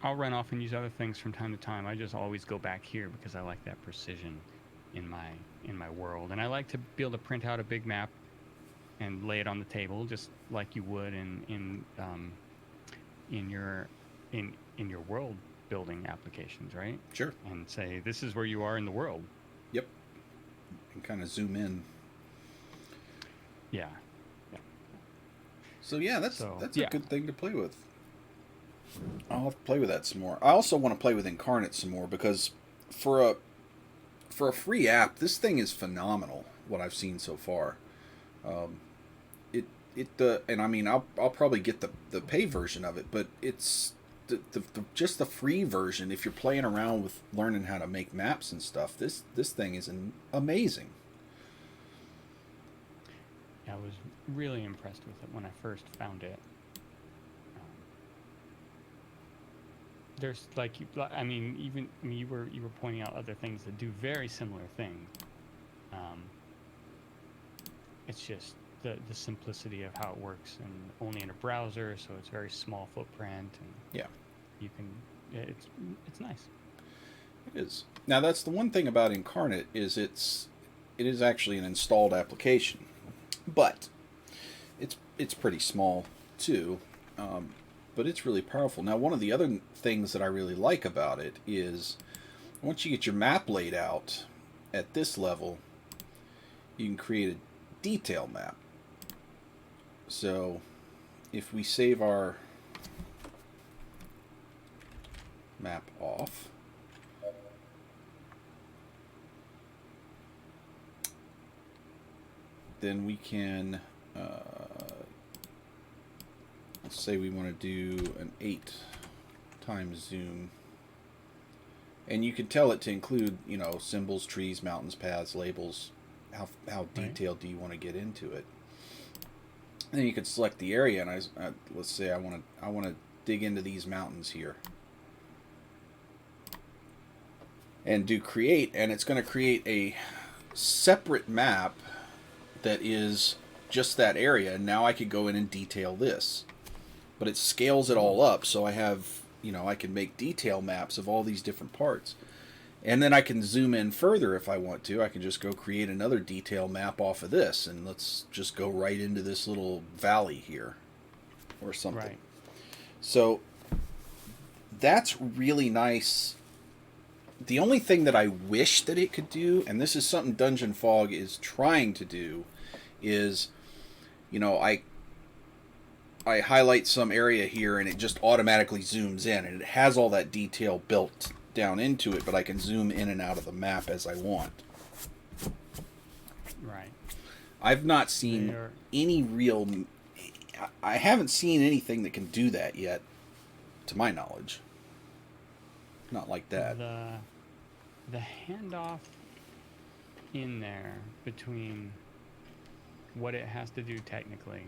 I'll run off and use other things from time to time. I just always go back here because I like that precision in my in my world, and I like to be able to print out a big map and lay it on the table, just like you would in your in your world building applications, right? Sure. And say this is where you are in the world. Yep. And kind of zoom in. Yeah, yeah. So yeah, So that's a yeah, good thing to play with. I'll have to play with that some more. I also want to play with Incarnate some more because for a for a free app, this thing is phenomenal. What I've seen so far, um, and I mean I'll probably get the pay version of it, but it's the just the free version. If you're playing around with learning how to make maps and stuff, this thing is amazing. I was really impressed with it when I first found it. Um, there's I mean, even I mean, you were pointing out other things that do very similar things. Um, it's just the simplicity of how it works, and only in a browser, so it's very small footprint, and Yeah, you can it's nice. it is. Now that's the one thing about Incarnate is it is actually an installed application, but it's pretty small too, um, but it's really powerful. Now, one of the other things that I really like about it is once you get your map laid out at this level, you can create a detail map. So, if we save our map off, then we can let's say we want to do an 8 times zoom, and you can tell it to include symbols, trees, mountains, paths, labels. How Right. detailed do you want to get into it? then you could select the area, and let's say I want to dig into these mountains here, and do create, and it's going to create a separate map that is just that area. And now I could go in and detail this, but it scales it all up, so I have, I can make detail maps of all these different parts. And then I can zoom in further if I want to. I can just go create another detail map off of this, and let's just go right into this little valley here or something. Right. So that's really nice. The only thing that I wish that it could do, and this is something Dungeon Fog is trying to do, is, I highlight some area here and it just automatically zooms in, and it has all that detail built down into it, but I can zoom in and out of the map as I want. Right. I've not seen any real... I haven't seen anything that can do that yet, to my knowledge. Not like that. The handoff in there between what it has to do technically,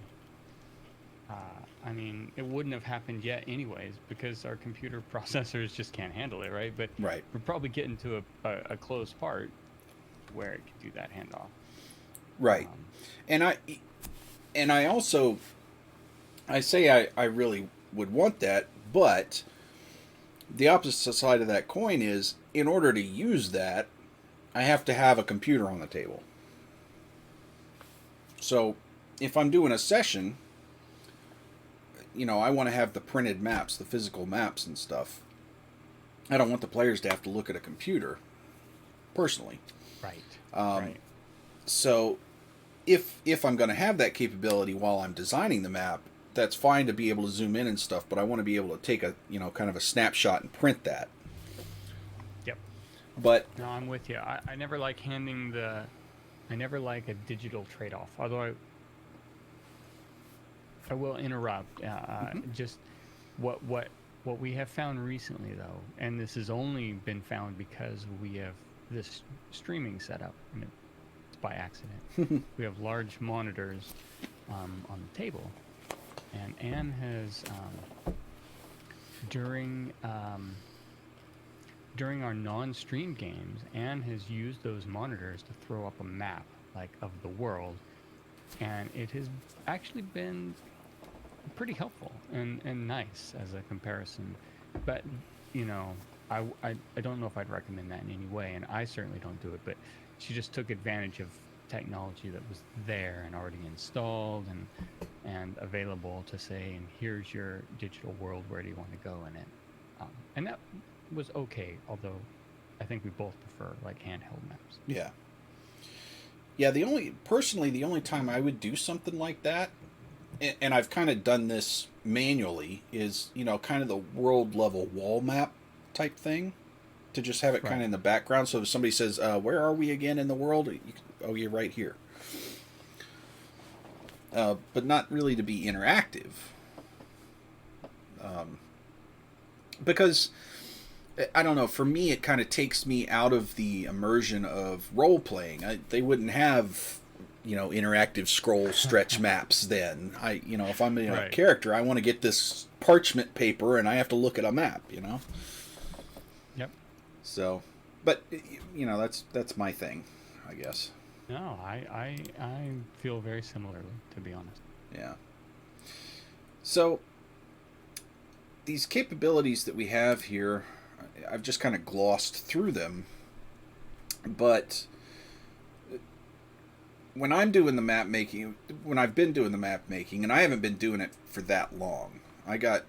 I mean, it wouldn't have happened yet anyways, because our computer processors just can't handle it, right? But right. We're probably getting to a close part where it can do that handoff. Right. And I also, I say I really would want that, but the opposite side of that coin is, in order to use that, I have to have a computer on the table. So if I'm doing a session, I want to have the printed maps, the physical maps and stuff. I don't want the players to have to look at a computer, personally. Right. Right. So if I'm going to have that capability while I'm designing the map, that's fine to be able to zoom in and stuff, but I want to be able to take a, kind of a snapshot and print that. Yep. But no, I'm with you. I never like I never like a digital trade-off, although I will interrupt. Just what we have found recently, though, and this has only been found because we have this streaming setup, and it's by accident. We have large monitors on the table, and Anne has during our non-stream games, Anne has used those monitors to throw up a map of the world, and it has actually been pretty helpful and nice as a comparison. But I don't know if I'd recommend that in any way, and I certainly don't do it. But she just took advantage of technology that was there and already installed and available to say, and here's your digital world, where do you want to go in it? And that was okay, although I think we both prefer handheld maps. Yeah, the only time I would do something like that, and I've kind of done this manually, is kind of the world level wall map type thing, to just have it kind of in the background. So if somebody says, where are we again in the world? You're right here. But not really to be interactive. Because, I don't know, for me it kind of takes me out of the immersion of role-playing. They wouldn't have, interactive scroll stretch maps then. If I'm a character, I want to get this parchment paper and I have to look at a map, Yep. So, but, that's my thing, I guess. No, I feel very similarly, to be honest. Yeah. So, these capabilities that we have here, I've just kind of glossed through them, but when I'm doing the map making, when I've been doing the map making, and I haven't been doing it for that long, I got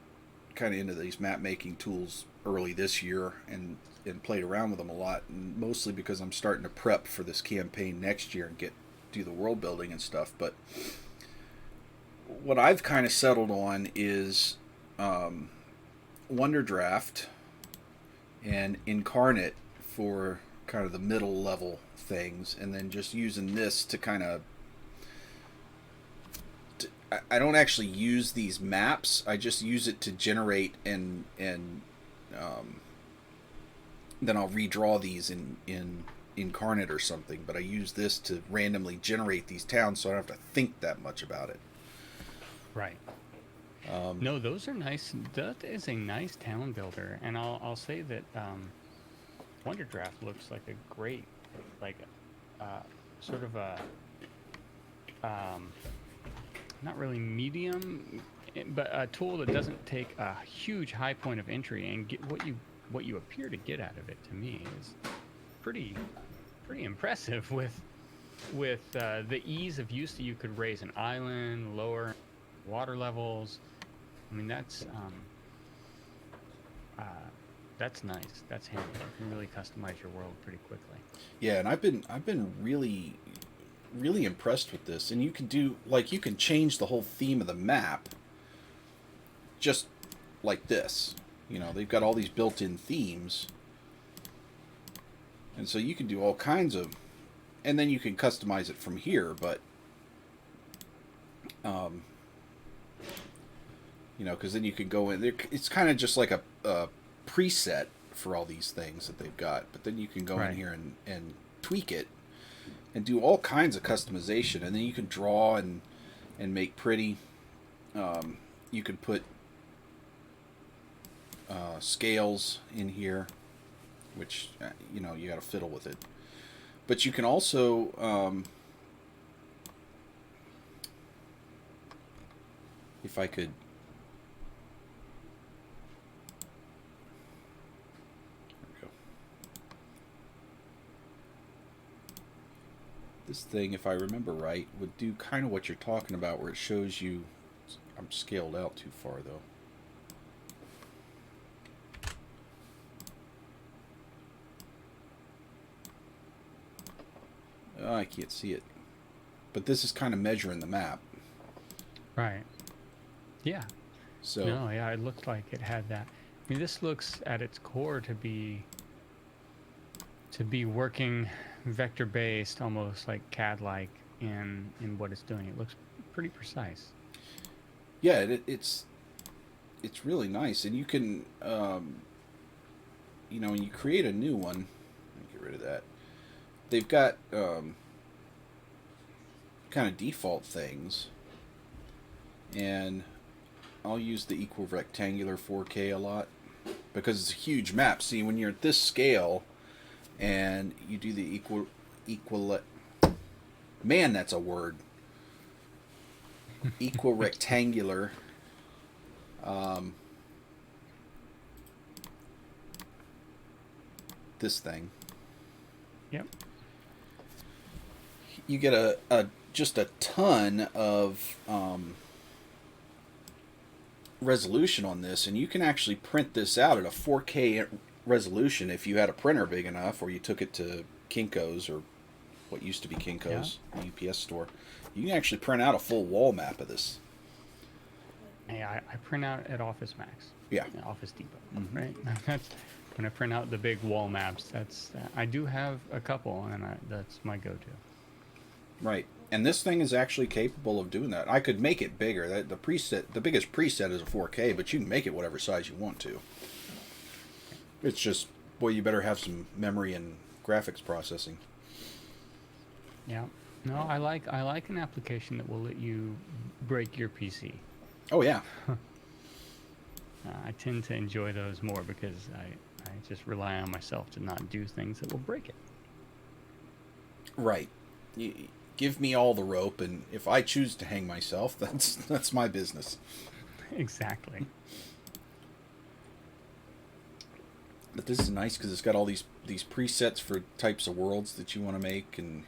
kind of into these map making tools early this year and played around with them a lot, and mostly because I'm starting to prep for this campaign next year and do the world building and stuff. But what I've kind of settled on is Wonder Draft and Incarnate for kind of the middle level things, and then just using this to kind of... I don't actually use these maps, I just use it to generate and then I'll redraw these in Incarnate or something, but I use this to randomly generate these towns, so I don't have to think that much about it. Right. Um, No, those are nice. That is a nice town builder, and I'll say that Wonder Draft looks like a great, like, uh, sort of a um, not really medium, but a tool that doesn't take a huge high point of entry and get what you appear to get out of it. To me, is pretty pretty impressive with the ease of use that you could raise an island, lower water levels. I mean, uh, that's nice. That's handy. You can really customize your world pretty quickly. yeah, and I've been really impressed with this. And you can do like you can change the whole theme of the map just like this. You know, they've got all these built-in themes, and so you can do all kinds of, and then you can customize it from here. But um, you know, because then you can go in there. It's kind of just like a preset for all these things that they've got. But then you can go in Right. here and tweak it and do all kinds of customization. And then you can draw and make pretty. You can put scales in here, which you know you got to fiddle with it. But you can also if I could. There we go. This thing, if I remember right, would do kind of what you're talking about, where it shows you. I'm scaled out too far though. Oh, I can't see it. But this is kind of measuring the map. Right. Yeah. So No, yeah, it looked like it had that. I mean, this looks at its core to be working vector based, almost like CAD like in what it's doing. It looks pretty precise. yeah, it's really nice, and you can you know when you create a new one, let me get rid of that. They've got kind of default things, and I'll use the equal rectangular 4K a lot because it's a huge map. See, when you're at this scale and you do the equal man, that's a word. Equal rectangular. Um, this thing. Yep. You get a just a ton of resolution on this, and you can actually print this out at a 4K resolution if you had a printer big enough, or you took it to Kinko's or what used to be Kinko's, the UPS store. You can actually print out a full wall map of this. Hey, I print out at Office Max. Yeah. Office Depot, right? That's when I print out the big wall maps. That's I do have a couple, and that's my go-to. Right. And this thing is actually capable of doing that. I could make it bigger. The preset, the biggest preset is a 4K, but you can make it whatever size you want to. It's just, boy, you better have some memory and graphics processing. Yeah. No, I like an application that will let you break your PC. Oh yeah. I tend to enjoy those more because I just rely on myself to not do things that will break it. Right. You, give me all the rope, and if I choose to hang myself, that's my business. Exactly. But this is nice because it's got all these presets for types of worlds that you want to make, and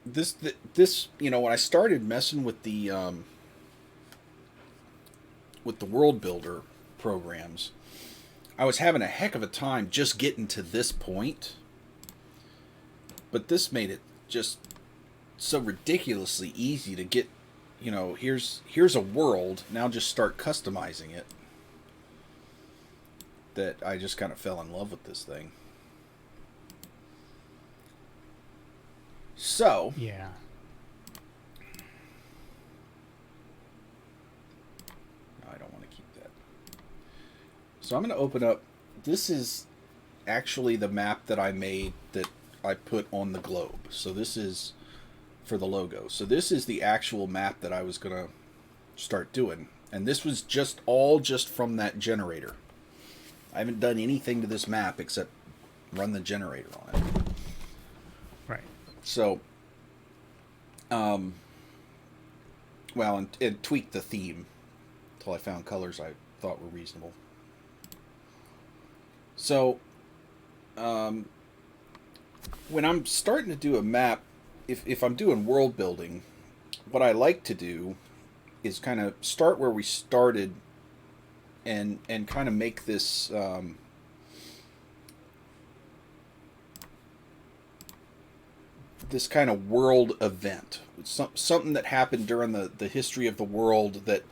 this you know when I started messing with the world builder programs, I was having a heck of a time just getting to this point. But this made it just so ridiculously easy to get, you know, here's a world, now just start customizing it. That I just kind of fell in love with this thing. So, Yeah. I don't want to keep that. So I'm going to open up. This is actually the map that I made that I put on the globe. So this is for the logo. So this is the actual map that I was going to start doing. And this was just from that generator. I haven't done anything to this map except run the generator on it. Right. So, well, and tweak the theme until I found colors I thought were reasonable. So, when I'm starting to do a map, if I'm doing world building, what I like to do is kind of start where we started and kind of make this this kind of world event. Something that happened during the history of the world that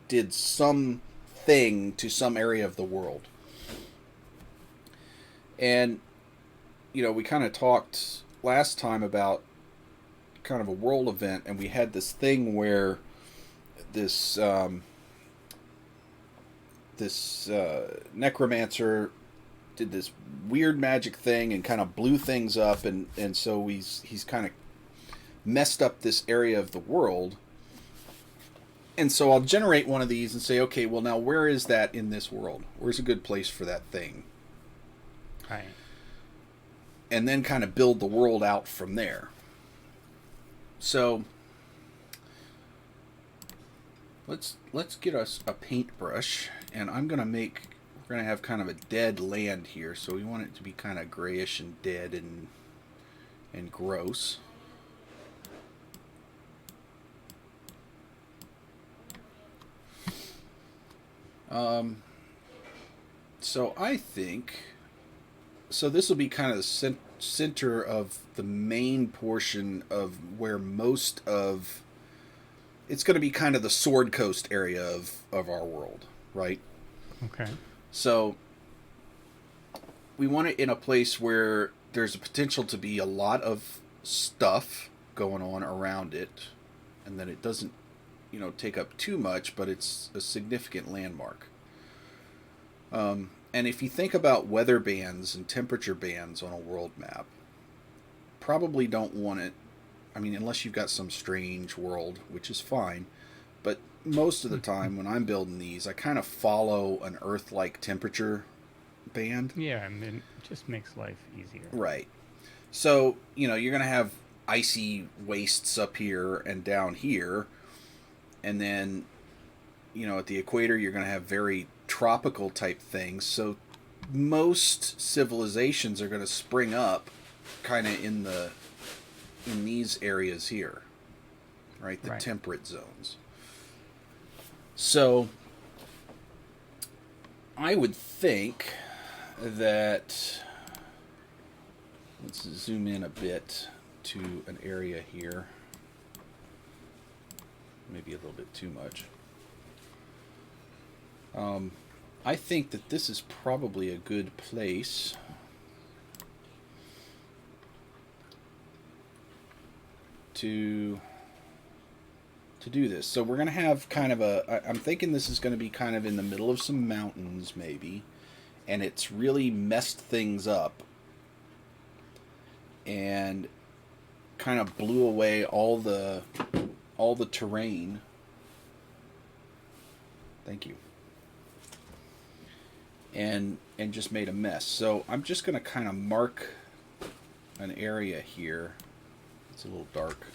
did some thing to some area of the world. And, you know, we kind of talked last time about kind of a world event, and we had this thing where this necromancer did this weird magic thing and kind of blew things up, and so he's kind of messed up this area of the world. And so I'll generate one of these and say, okay, well, now where is that in this world? Where's a good place for that thing? Right. And then kind of build the world out from there. So let's get us a paintbrush, and we're gonna have kind of a dead land here, so we want it to be kind of grayish and dead and gross. So I think, so this will be kind of the center of the main portion of where most of, it's going to be kind of the Sword Coast area of our world, right? Okay. So we want it in a place where there's a potential to be a lot of stuff going on around it, and that it doesn't, you know, take up too much, but it's a significant landmark. And if you think about weather bands and temperature bands on a world map, probably don't want it, I mean, unless you've got some strange world, which is fine, but most of the time when I'm building these, I kind of follow an Earth-like temperature band. Yeah, and it just makes life easier. Right. So, you know, you're going to have icy wastes up here and down here, and then, you know, at the equator, you're going to have very tropical type things. So most civilizations are going to spring up kind of in these areas here, right? The temperate zones. So I would think that, let's zoom in a bit to an area here. Maybe a little bit too much. I think that this is probably a good place to do this. So we're going to have kind of I'm thinking this is going to be kind of in the middle of some mountains maybe, and it's really messed things up and kind of blew away all the terrain. Thank you. And just made a mess. So I'm just going to kind of mark an area here. It's a little dark.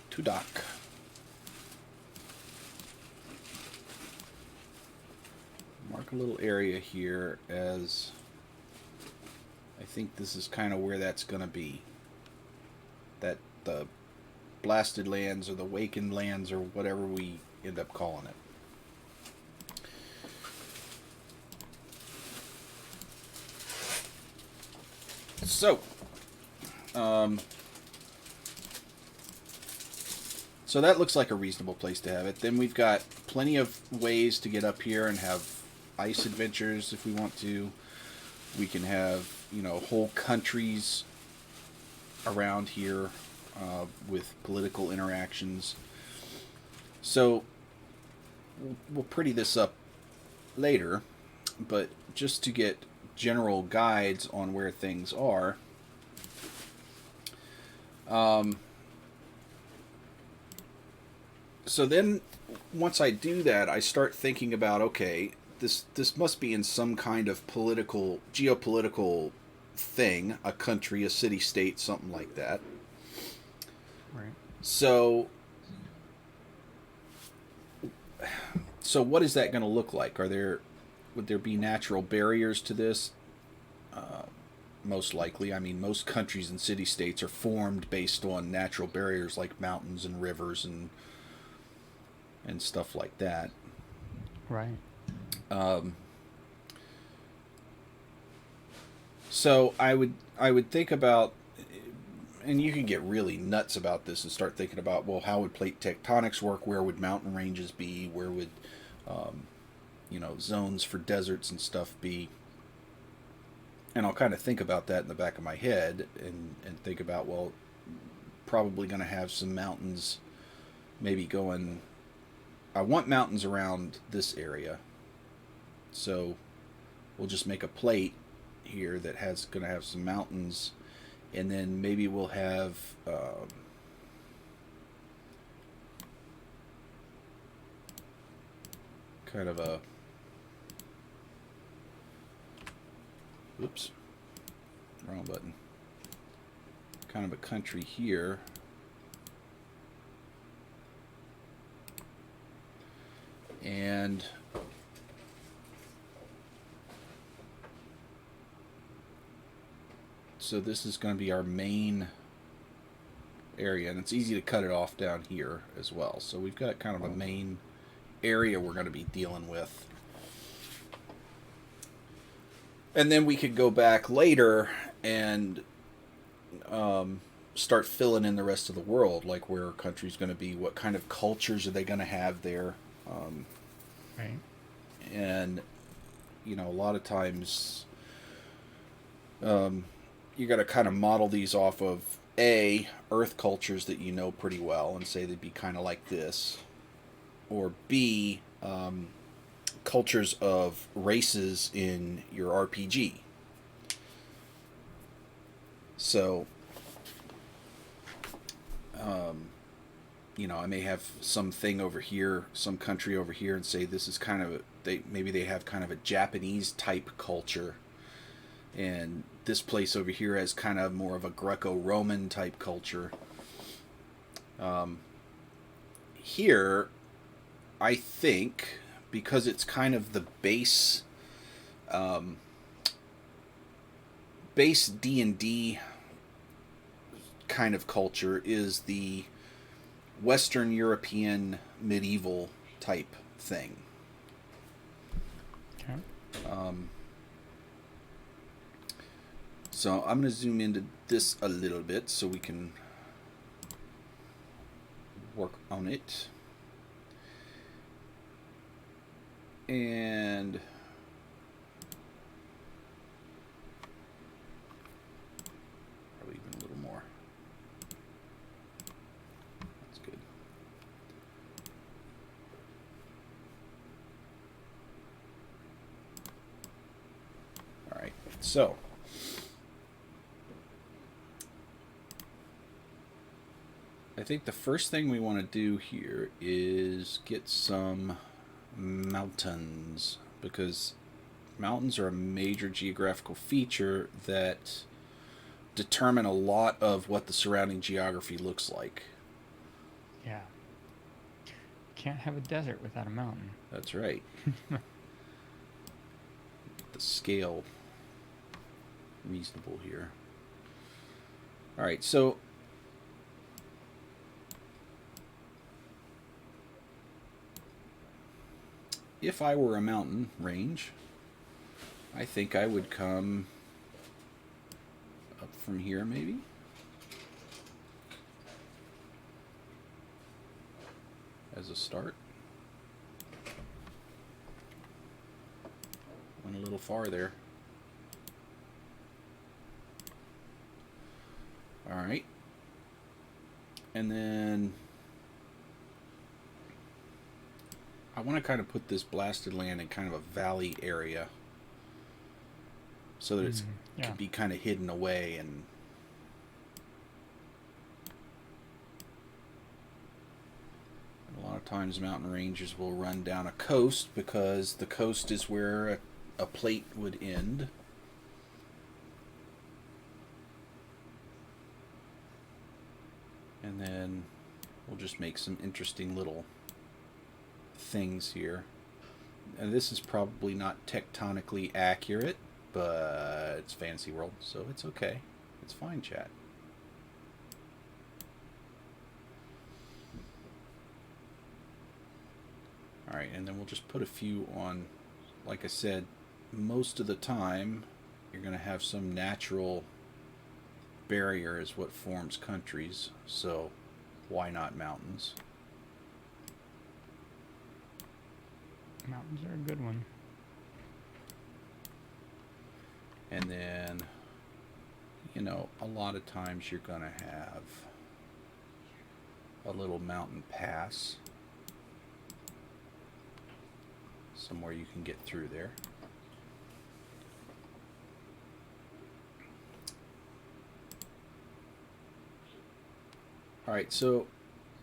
Too dark. Mark a little area here as I think this is kind of where that's going to be. That the blasted lands or the wakened lands or whatever we end up calling it. So, so that looks like a reasonable place to have it. Then we've got plenty of ways to get up here and have ice adventures if we want to. We can have, you know, whole countries around here with political interactions. So we'll pretty this up later, but just to get general guides on where things are, Um, so then, once I do that, I start thinking about, okay, this must be in some kind of geopolitical thing, a country, a city state, something like that. Right. So so what is that going to look like? Would there be natural barriers to this? Most likely. I mean, most countries and city states are formed based on natural barriers like mountains and rivers and stuff like that. Right. Um, so I would think about, and you can get really nuts about this and start thinking about, well, how would plate tectonics work? Where would mountain ranges be? Where would um, zones for deserts and stuff be? And I'll kind of think about that in the back of my head and think about, well, probably going to have some mountains maybe going. I want mountains around this area. So we'll just make a plate here that has going to have some mountains. And then maybe we'll have kind of a. Oops. Wrong button. Kind of a country here. And so this is going to be our main area, and it's easy to cut it off down here as well. So we've got kind of a main area we're going to be dealing with. And then we could go back later and start filling in the rest of the world, like where a country's going to be, what kind of cultures are they going to have there. Right. And, a lot of times you got to kind of model these off of Earth cultures that you know pretty well and say they'd be kind of like this. Or B, cultures of races in your RPG. So, I may have something over here, some country over here, and say this is kind of maybe they have kind of a Japanese type culture, and this place over here has kind of more of a Greco-Roman type culture. Here, I think, because it's kind of the base D&D kind of culture is the Western European medieval type thing. Okay. So I'm going to zoom into this a little bit so we can work on it. And probably even a little more. That's good. All right. So I think the first thing we want to do here is get some mountains, because mountains are a major geographical feature that determine a lot of what the surrounding geography looks like. Yeah. Can't have a desert without a mountain. That's right. The scale reasonable here. All right, so if I were a mountain range, I think I would come up from here maybe. As a start. Went a little far there. All right. And then I want to kind of put this blasted land in kind of a valley area so that it can be kind of hidden away, and of times mountain ranges will run down a coast because the coast is where a plate would end. And then we'll just make some interesting little things here. And this is probably not tectonically accurate, but it's Fantasy World, so it's okay. It's fine, chat. Alright, and then we'll just put a few on. Like I said, most of the time you're going to have some natural barrier is what forms countries, so why not mountains? Mountains are a good one. And then, you know, a lot of times you're going to have a little mountain pass somewhere you can get through there. Alright, so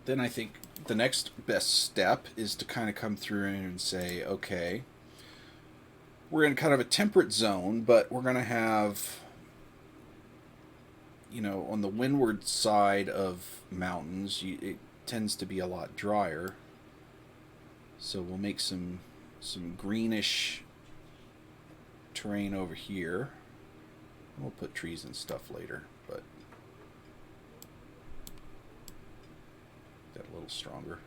then I think the next best step is to kind of come through and say, okay, we're in kind of a temperate zone, but we're going to have, you know, on the windward side of mountains, it tends to be a lot drier. So we'll make some greenish terrain over here. We'll put trees and stuff later, but that a little stronger.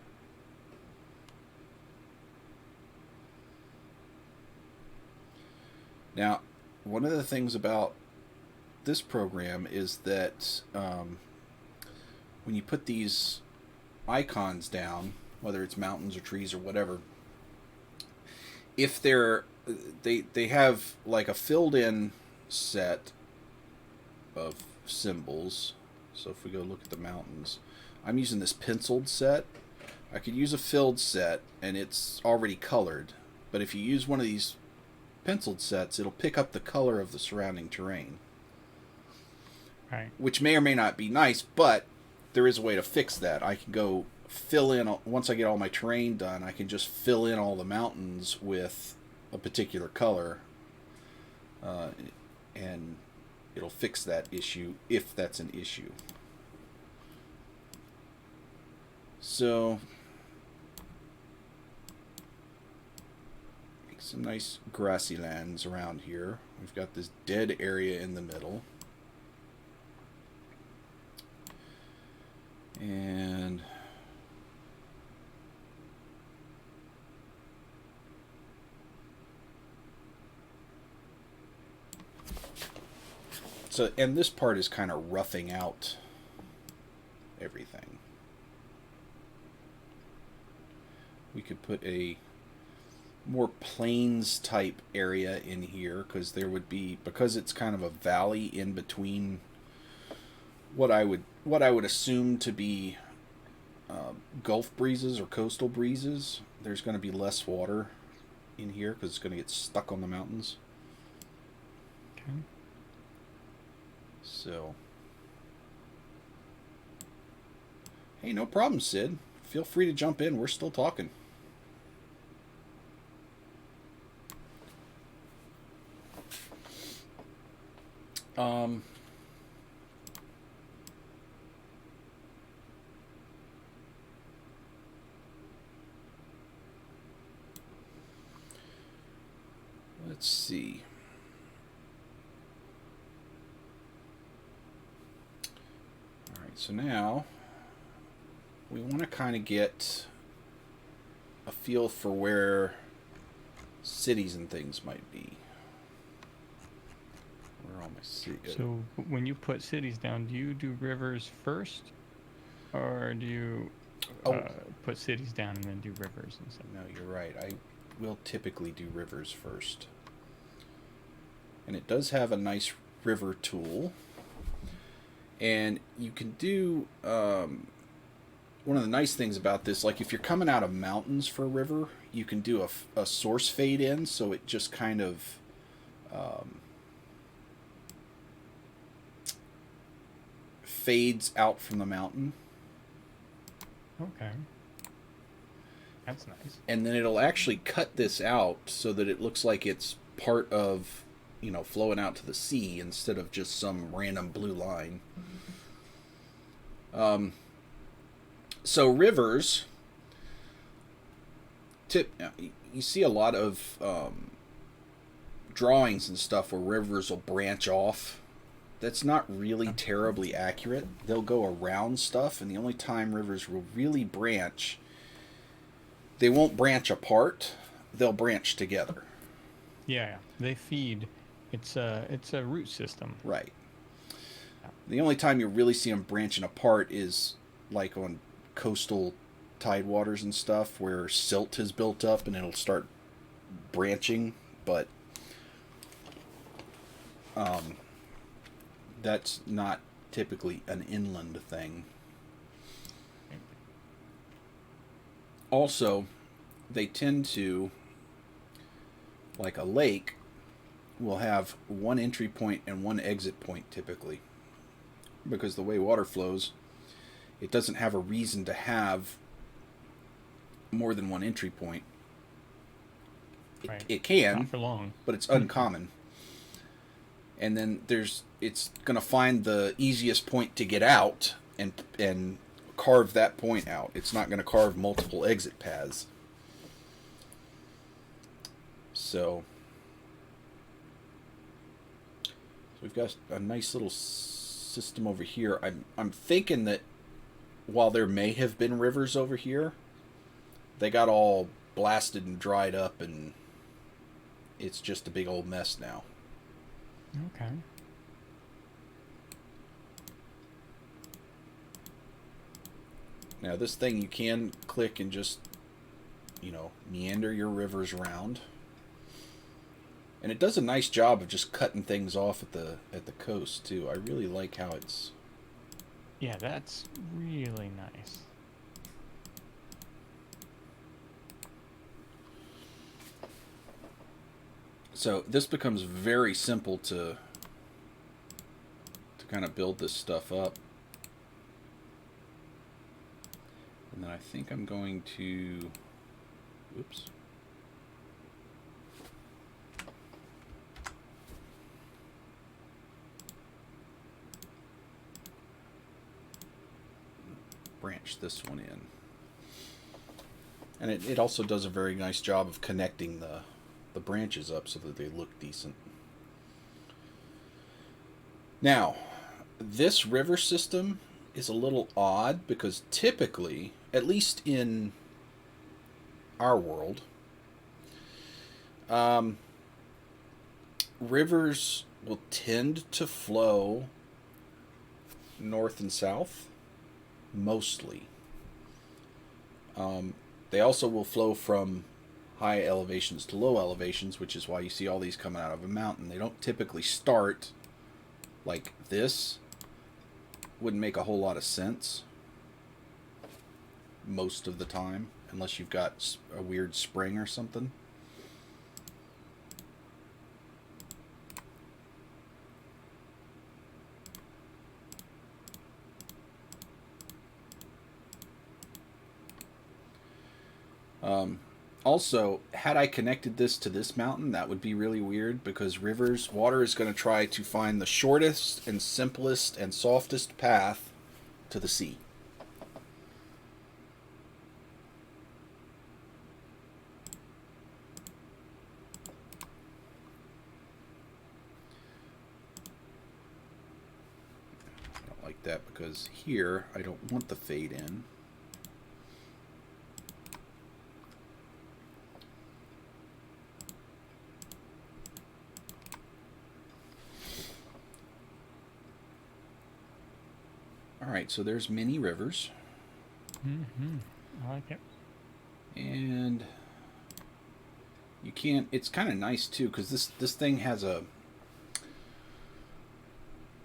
Now, one of the things about this program is that when you put these icons down, whether it's mountains or trees or whatever, if they have like a filled in set of symbols. So if we go look at the mountains, I'm using this penciled set. I could use a filled set and it's already colored, but if you use one of these penciled sets, it'll pick up the color of the surrounding terrain. Right. Which may or may not be nice, but there is a way to fix that. I can go fill in, once I get all my terrain done, I can just fill in all the mountains with a particular color, and it'll fix that issue if that's an issue. So, make some nice grassy lands around here. We've got this dead area in the middle. And so, and this part is kind of roughing out everything. We could put a more plains type area in here, because there would be, because it's kind of a valley in between what I would assume to be Gulf breezes or coastal breezes. There's going to be less water in here because it's going to get stuck on the mountains. Okay. So, hey, no problem, Sid. Feel free to jump in. We're still talking. Let's see. All right, so now we want to kind of get a feel for where cities and things might be. Where are all my cities? So when you put cities down, do you do rivers first, or do you put cities down and then do rivers and stuff? No, you're right. I will typically do rivers first. And it does have a nice river tool. And you can do, one of the nice things about this, like if you're coming out of mountains for a river, you can do a source fade in, so it just kind of fades out from the mountain. Okay. That's nice. And then it'll actually cut this out so that it looks like it's part of, flowing out to the sea instead of just some random blue line. So rivers, you see a lot of drawings and stuff where rivers will branch off. That's not really terribly accurate. They'll go around stuff, and the only time rivers will really branch, they won't branch apart, they'll branch together. Yeah, they feed. It's a root system. Right. The only time you really see them branching apart is like on coastal tidewaters and stuff where silt has built up and it'll start branching, but that's not typically an inland thing. Also, they tend to, like a lake, will have one entry point and one exit point typically. Because the way water flows, it doesn't have a reason to have more than one entry point. It can, not for long, but it's uncommon. And then it's going to find the easiest point to get out and carve that point out. It's not going to carve multiple exit paths. So we've got a nice little system over here. I'm thinking that while there may have been rivers over here, they got all blasted and dried up, and it's just a big old mess now. Okay. Now this thing you can click and just, meander your rivers around. And it does a nice job of just cutting things off at the coast too. I really like how it's... Yeah, that's really nice. So this becomes very simple to kind of build this stuff up. And then I think I'm going to... Oops. Branch this one in. And it also does a very nice job of connecting the branches up so that they look decent. Now, this river system is a little odd because typically, at least in our world, rivers will tend to flow north and south, mostly. They also will flow from high elevations to low elevations, which is why you see all these coming out of a mountain. They don't typically start like this. Wouldn't make a whole lot of sense most of the time, unless you've got a weird spring or something. Also, had I connected this to this mountain, that would be really weird because water is going to try to find the shortest and simplest and softest path to the sea. I don't like that because here I don't want the fade in. Alright, so there's many rivers. Mm-hmm. I like it. And you can't... It's kind of nice, too, because this thing has a...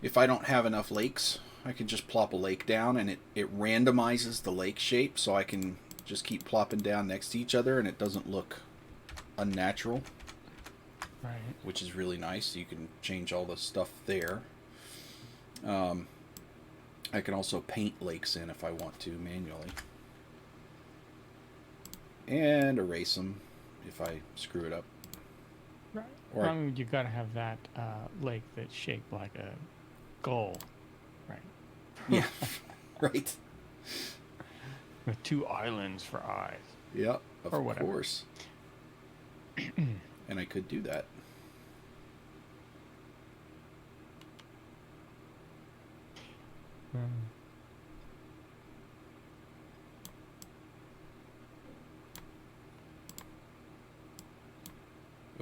If I don't have enough lakes, I can just plop a lake down, and it randomizes the lake shape, so I can just keep plopping down next to each other, and it doesn't look unnatural. Right. Which is really nice. You can change all the stuff there. I can also paint lakes in if I want to manually. and erase them if I screw it up. Right. Or I mean, you got to have that lake that's shaped like a gull, right? yeah, right. With two islands for eyes, Yeah, of or whatever. course. And I could do that. Um,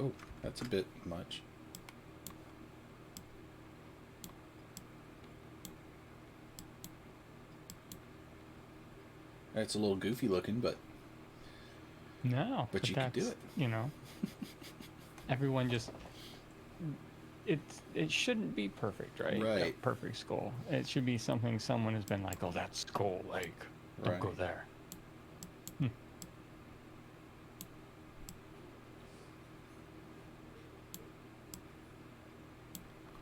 Oh, that's a bit much. It's a little goofy looking, but no, but but you could do that's, it. everyone just it shouldn't be perfect, right? A Right. perfect skull. It should be something someone has been like, oh, that's Skull Lake. Don't go Right. there.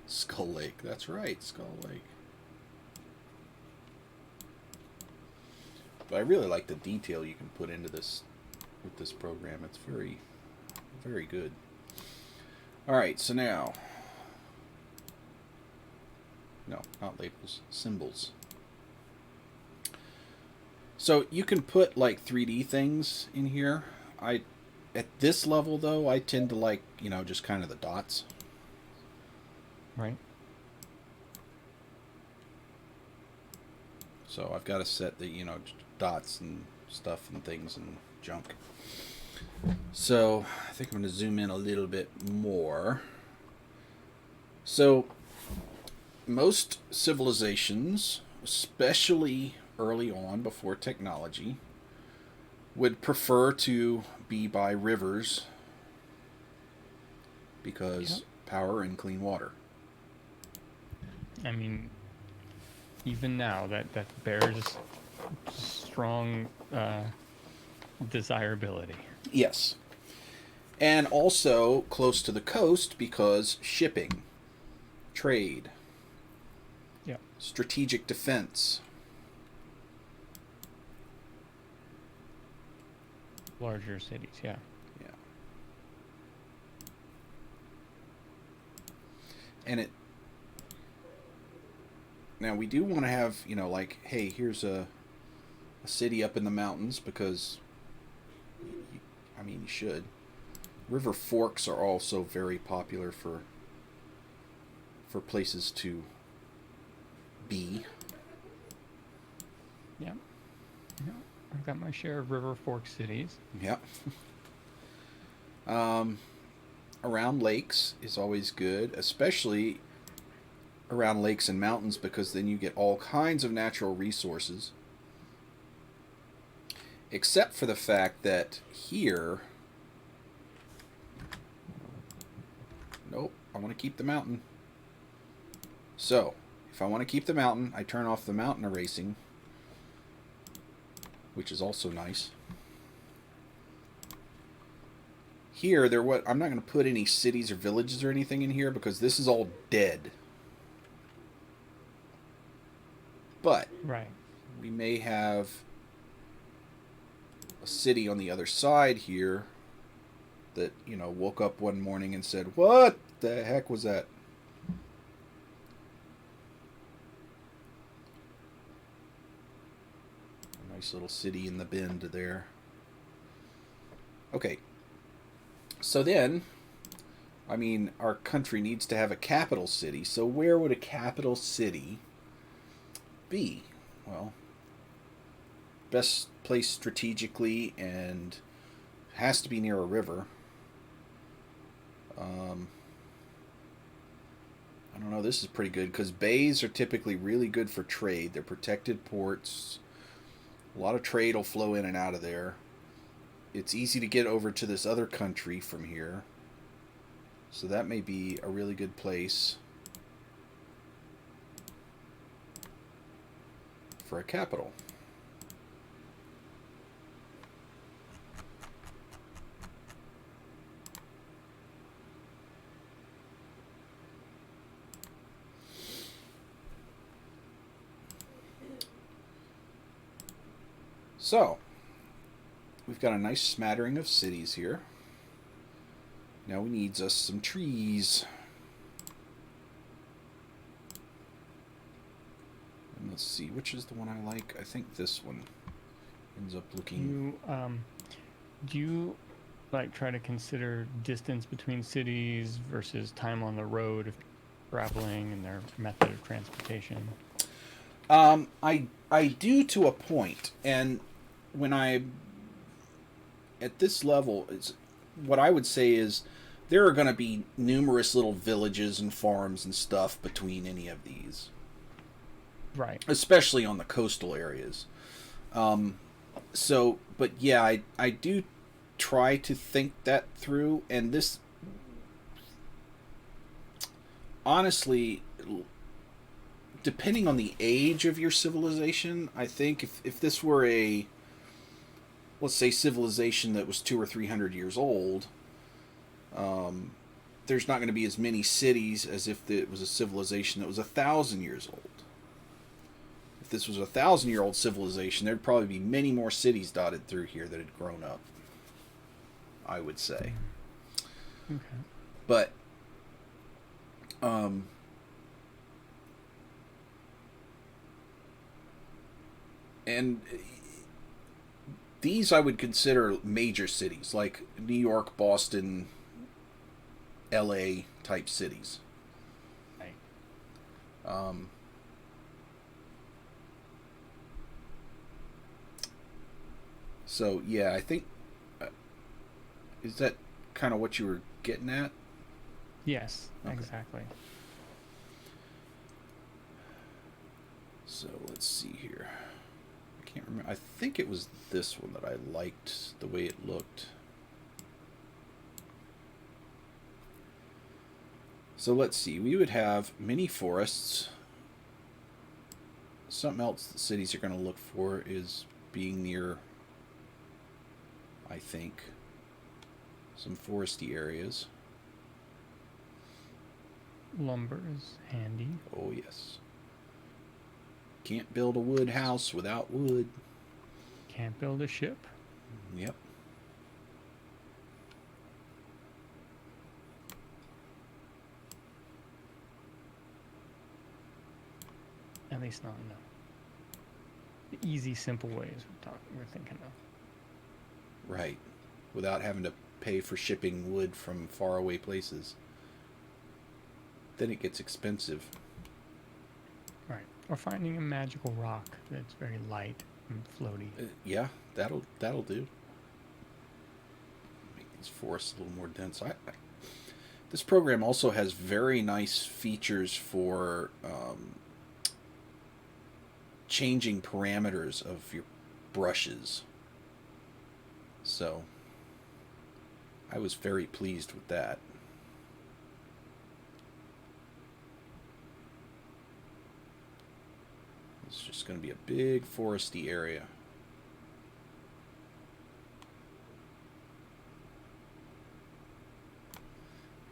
Skull Lake. That's right, Skull Lake. But I really like the detail you can put into this with this program. It's very, very good. All right, so now, no, not labels, symbols. So you can put like 3D things in here. At this level though, I tend to like, just kind of the dots. Right. So I've got to set the, dots and stuff and things and junk. So I think I'm going to zoom in a little bit more. So most civilizations, especially early on before technology, would prefer to be by rivers because power and clean water. I mean, even now, that bears strong desirability. Yes. And also close to the coast because shipping, trade, Yeah. strategic defense. Larger cities, yeah. Yeah. And now we do want to have, like, hey, here's a city up in the mountains because, you should. River forks are also very popular for places to be. Yeah. Yeah. I've got my share of river fork cities. Yeah. Around lakes is always good, especially around lakes and mountains because then you get all kinds of natural resources. Except for the fact that here... Nope, I want to keep the mountain. So, if I want to keep the mountain, I turn off the mountain erasing, which is also nice. Here, I'm not going to put any cities or villages or anything in here because this is all dead. But Right. we may have a city on the other side here that, woke up one morning and said, what the heck was that? A nice little city in the bend there. Okay. So then, our country needs to have a capital city. So where would a capital city be? Well, best place strategically and has to be near a river. I don't know, this is pretty good because bays are typically really good for trade. They're protected ports. A lot of trade will flow in and out of there. It's easy to get over to this other country from here. So that may be a really good place for a capital. So, we've got a nice smattering of cities here. Now we need us some trees. And let's see, which is the one I like? I think this one ends up looking... Do you like try to consider distance between cities versus time on the road, traveling, and their method of transportation? I do to a point, and when I at this level, is what I would say is there are going to be numerous little villages and farms and stuff between any of these, Right. especially on the coastal areas. So, but yeah, I do try to think that through, and this honestly, depending on the age of your civilization, I think if this were a, let's say, civilization that was 200 or 300 years old, there's not going to be as many cities as if it was a civilization that was 1,000 years old. If this was a 1,000-year-old civilization, there'd probably be many more cities dotted through here that had grown up, I would say. Okay. But and these I would consider major cities, like New York, Boston, LA type cities. Right. So yeah, I think is that kind of what you were getting at? Yes, Okay. exactly. So let's see here. I can't remember. I think it was this one that I liked the way it looked. So let's see. We would have mini forests. Something else the cities are going to look for is being near, I think, some foresty areas. Lumber is handy. Oh, yes. Can't build a wood house without wood. Can't build a ship. Yep. At least not in the easy, simple ways we're thinking of. Right. Without having to pay for shipping wood from faraway places. Then it gets expensive. Right. Or finding a magical rock that's very light and floaty. Yeah, that'll do. Make these forests a little more dense. This program also has very nice features for changing parameters of your brushes. So I was very pleased with that. It's just going to be a big foresty area.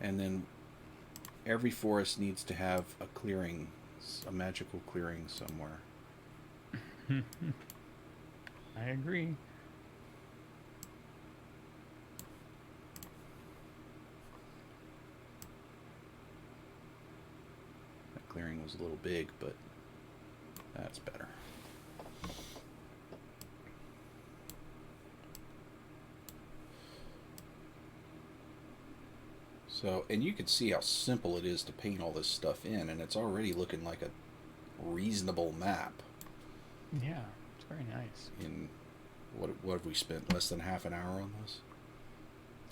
And then every forest needs to have a clearing, a magical clearing somewhere. I agree. That clearing was a little big, but that's better. So, and you can see how simple it is to paint all this stuff in, and it's already looking like a reasonable map. Yeah, it's very nice. In what have we spent? Less than half an hour on this?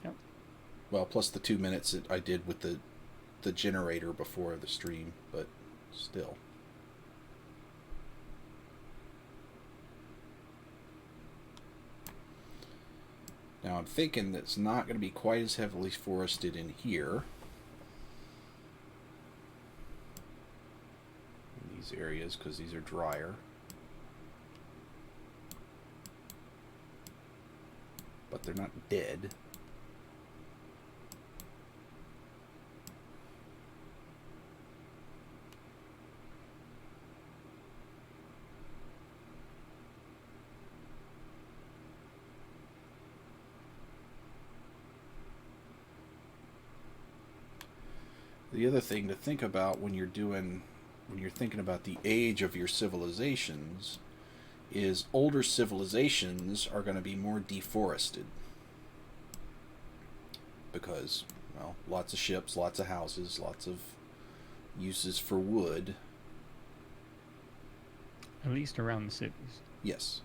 Yep. Well, plus the 2 minutes that I did with the generator before the stream, but still. Now I'm thinking that it's not going to be quite as heavily forested in here. In these areas, because these are drier. But they're not dead. The other thing to think about when you're thinking about the age of your civilizations is older civilizations are going to be more deforested because, well, lots of ships, lots of houses, lots of uses for wood. At least around the cities. Yes.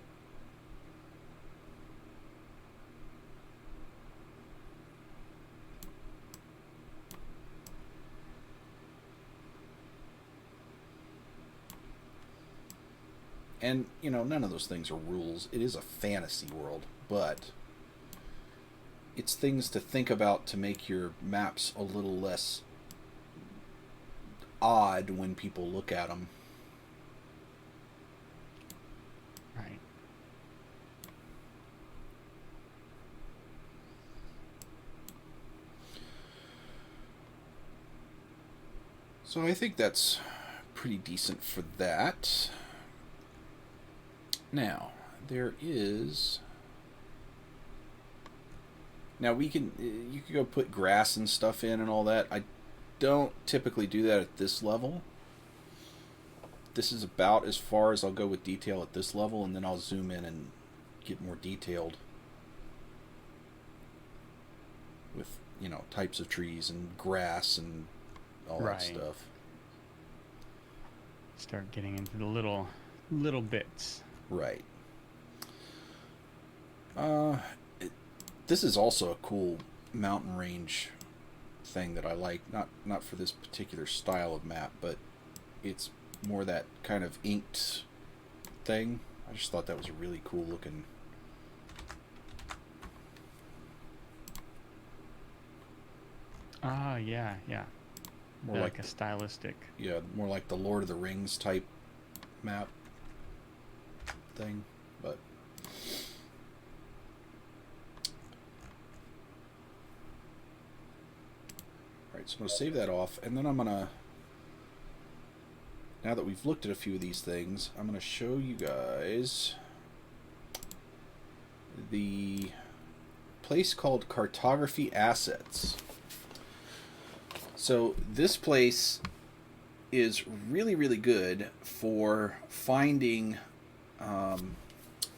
And, none of those things are rules. It is a fantasy world, but it's things to think about to make your maps a little less odd when people look at them. Right. So I think that's pretty decent for that. Now, there is... Now, you can go put grass and stuff in and all that. I don't typically do that at this level. This is about as far as I'll go with detail at this level, and then I'll zoom in and get more detailed with, types of trees and grass and all that stuff. Start getting into the little bits. Right. This is also a cool mountain range thing that I like. Not for this particular style of map, but it's more that kind of inked thing. I just thought that was a really cool looking. Yeah. More like a stylistic. Yeah, more like the Lord of the Rings type map thing, but alright, so I'm going to save that off, and then I'm going to, now that we've looked at a few of these things, I'm going to show you guys the place called Cartography Assets. So this place is really, really good for finding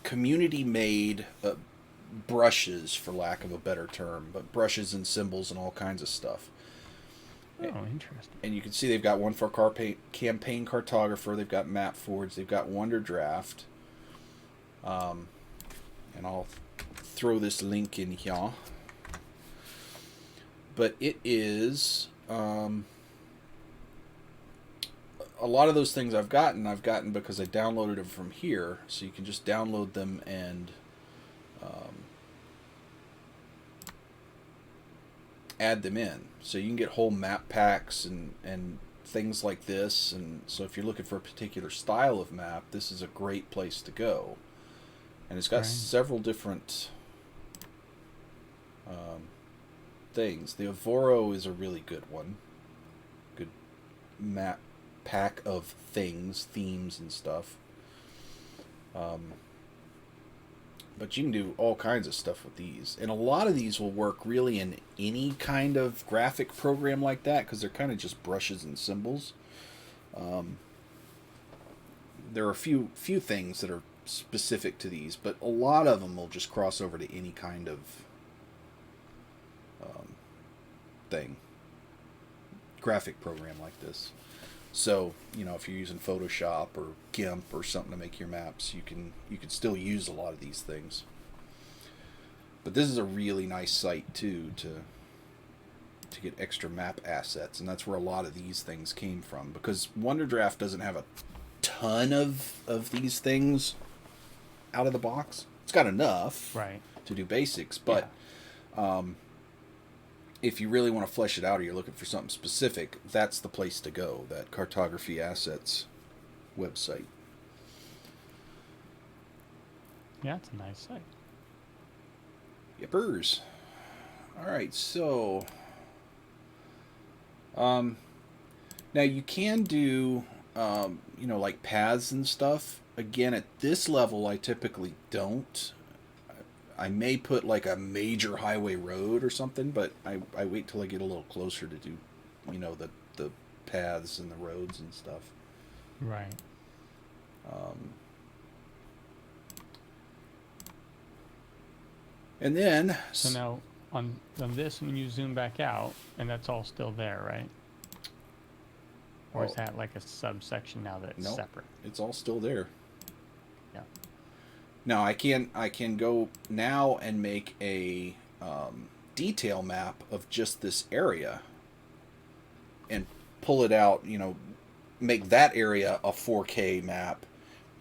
community-made brushes, for lack of a better term, but brushes and symbols and all kinds of stuff. Oh, interesting. And you can see they've got one for Campaign Cartographer, they've got Map Forge, they've got Wonder Draft. And I'll throw this link in here. But it is... a lot of those things I've gotten because I downloaded them from here, so you can just download them and add them in. So you can get whole map packs and things like this, and so if you're looking for a particular style of map, this is a great place to go. And it's got several different things. The Avoro is a really good one. Good map pack of things, themes and stuff. But you can do all kinds of stuff with these. And a lot of these will work really in any kind of graphic program like that, because they're kind of just brushes and symbols. There are a few things that are specific to these, but a lot of them will just cross over to any kind of thing. Graphic program like this. So, if you're using Photoshop or GIMP or something to make your maps, you can still use a lot of these things. But this is a really nice site too to get extra map assets, and that's where a lot of these things came from, because WonderDraft doesn't have a ton of these things out of the box. It's got enough to do basics, but if you really want to flesh it out or you're looking for something specific, that's the place to go, that Cartography Assets website. Yeah, it's a nice site. Yippers. Alright, so... now you can do, like paths and stuff. Again, at this level, I typically don't. I may put like a major highway road or something, but I wait till I get a little closer to do the paths and the roads and stuff. Right. And then So now on this, when you zoom back out, and that's all still there, right? Or is that like a subsection now that's no, separate? it's all still there. Yeah. Now I can go now and make a detail map of just this area and pull it out, make that area a 4K map.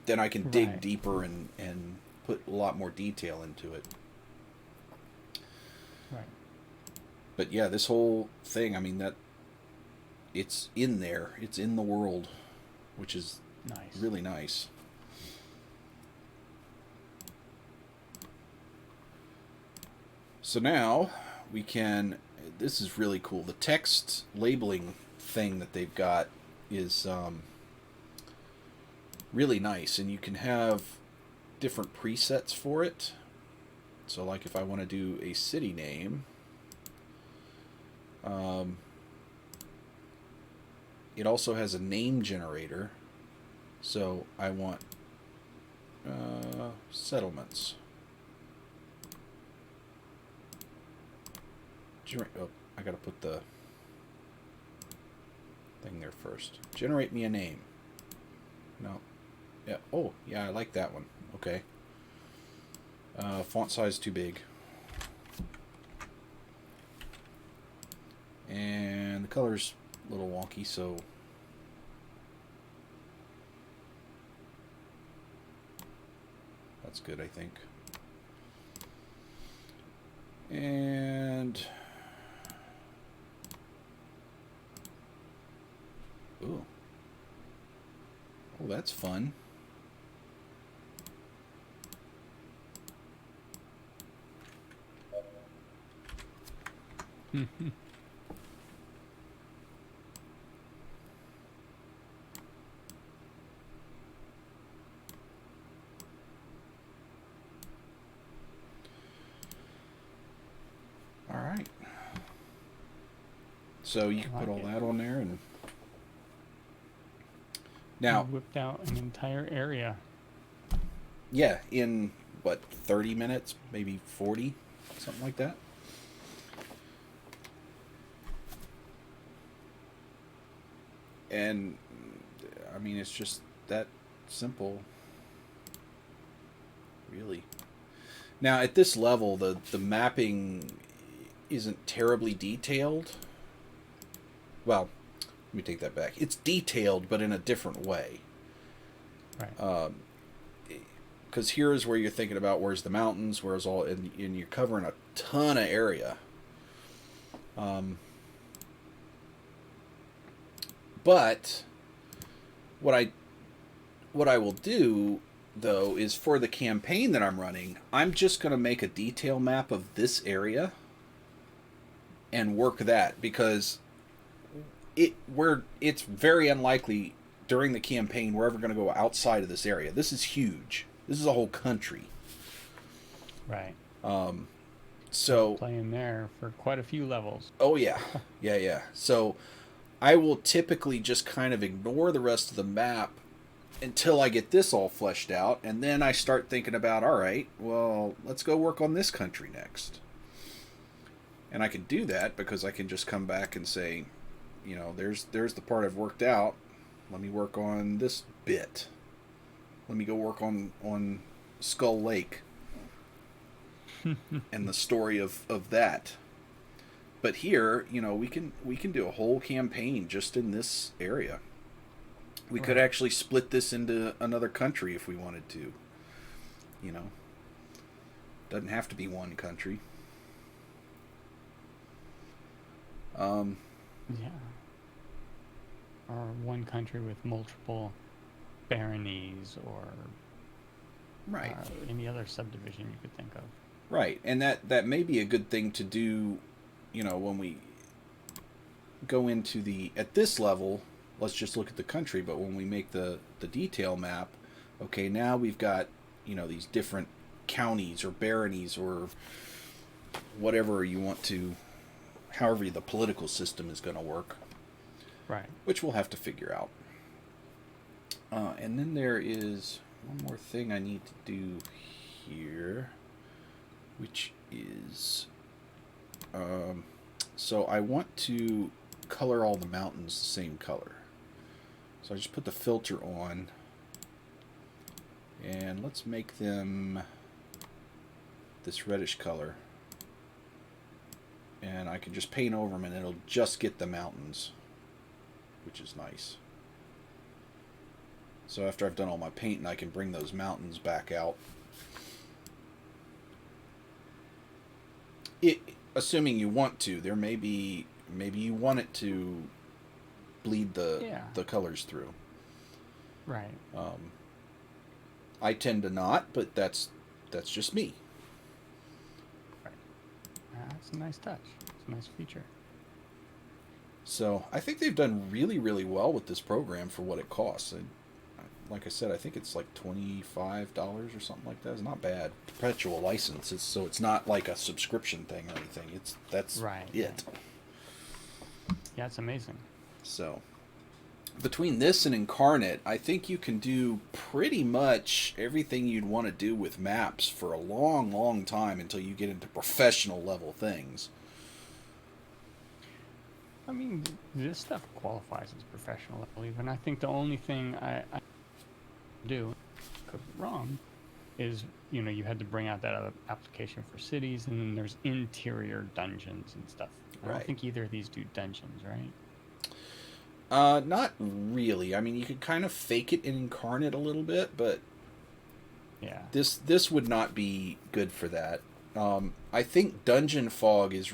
Then I can dig deeper and put a lot more detail into it. Right. But yeah, this whole thing, I mean, that it's in there. It's in the world, which is nice. Really nice. So now we can, this is really cool. The text labeling thing that they've got is really nice, and you can have different presets for it. So like if I want to do a city name, it also has a name generator. So I want settlements. Oh, I gotta put the thing there first. Generate me a name. No. Yeah. Oh, yeah, I like that one. Okay. Font size too big. And the color's a little wonky, so that's good, I think. And ooh. Oh, that's fun. All right. So you can put all that on there, and now you whipped out an entire area. Yeah, in what, 30 minutes, maybe 40, something like that. And I mean, it's just that simple, really. Now at this level, the mapping isn't terribly detailed. Well, let me take that back. It's detailed, but in a different way. Right. Because here is where you're thinking about where's the mountains, where's all, and you're covering a ton of area. But what I will do though is for the campaign that I'm running, I'm just going to make a detail map of this area and work that, because it's very unlikely during the campaign we're ever going to go outside of this area. This is huge. This is a whole country. Right. So playing there for quite a few levels. Oh yeah. Yeah. So I will typically just kind of ignore the rest of the map until I get this all fleshed out, and then I start thinking about, all right, well, let's go work on this country next. And I can do that because I can just come back and say, there's the part I've worked out. Let me work on this bit. Let me go work on Skull Lake and the story of that. But here, we can do a whole campaign just in this area. We could actually split this into another country if we wanted to. Doesn't have to be one country. Yeah. Or one country with multiple baronies, or right. Any other subdivision you could think of. Right, and that may be a good thing to do, when we go into at this level, let's just look at the country, but when we make the detail map, okay, now we've got, these different counties or baronies or whatever you want to, however the political system is going to work. Right. which we'll have to figure out. And then there is one more thing I need to do here, which is, so I want to color all the mountains the same color. So I just put the filter on, and let's make them this reddish color. And I can just paint over them and it'll just get the mountains, which is nice. So after I've done all my painting, I can bring those mountains back out. Assuming you want to, there may be, maybe you want it to bleed the colors through. Right. I tend to not, but that's just me. That's a nice touch. It's a nice feature. So I think they've done really, really well with this program for what it costs. And like I said, I think it's like $25 or something like that. It's not bad. Perpetual license, so it's not like a subscription thing or anything. That's right. it. Yeah, it's amazing. So between this and Incarnate, I think you can do pretty much everything you'd want to do with maps for a long, long time until you get into professional level things. I mean, this stuff qualifies as professional level even. I think the only thing I do, could be wrong, is, you know, you had to bring out that other application for cities, and then there's interior dungeons and stuff. I don't think either of these do dungeons, right? Not really. I mean, you could kind of fake it in Incarnate a little bit, but yeah, this would not be good for that. I think Dungeon Fog as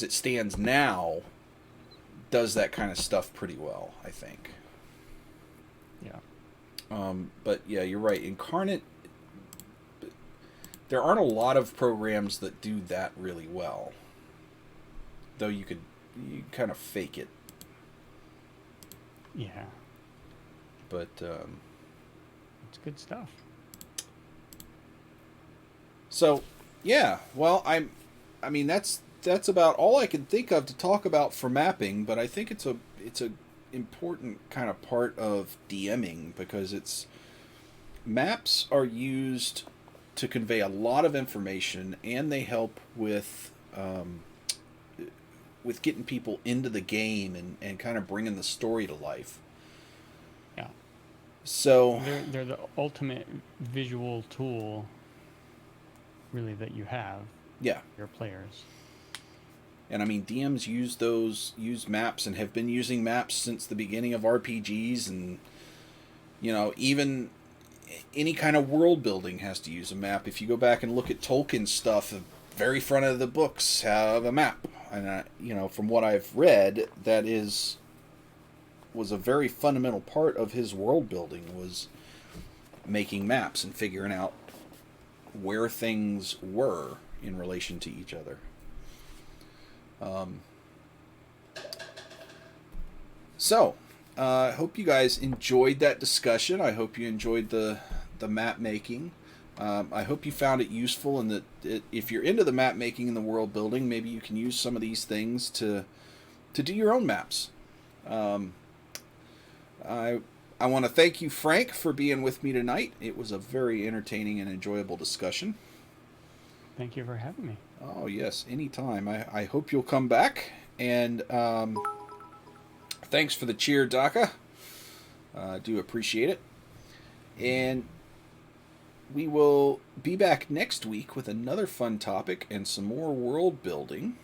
it stands now does that kind of stuff pretty well, I think. Yeah. But yeah, you're right. Incarnate, there aren't a lot of programs that do that really well. Though you kind of fake it. Yeah. But it's good stuff. So, yeah. Well, I mean that's about all I can think of to talk about for mapping, but I think it's a important kind of part of DMing, because maps are used to convey a lot of information, and they help with getting people into the game and kind of bringing the story to life. Yeah. So they're the ultimate visual tool, really, that you have. Yeah. Your players. And I mean, DMs use maps and have been using maps since the beginning of RPGs, and you know, even any kind of world building has to use a map. If you go back and look at Tolkien's stuff, the very front of the books have a map. And you know, from what I've read, that was a very fundamental part of his world building, was making maps and figuring out where things were in relation to each other. So, I hope you guys enjoyed that discussion. I hope you enjoyed the map making. I hope you found it useful, and that if you're into the map making and the world building, maybe you can use some of these things to do your own maps. I want to thank you, Frank, for being with me tonight. It was a very entertaining and enjoyable discussion. Thank you for having me. Oh, yes, anytime. I hope you'll come back. And thanks for the cheer, Daka. I do appreciate it. And we will be back next week with another fun topic and some more world building.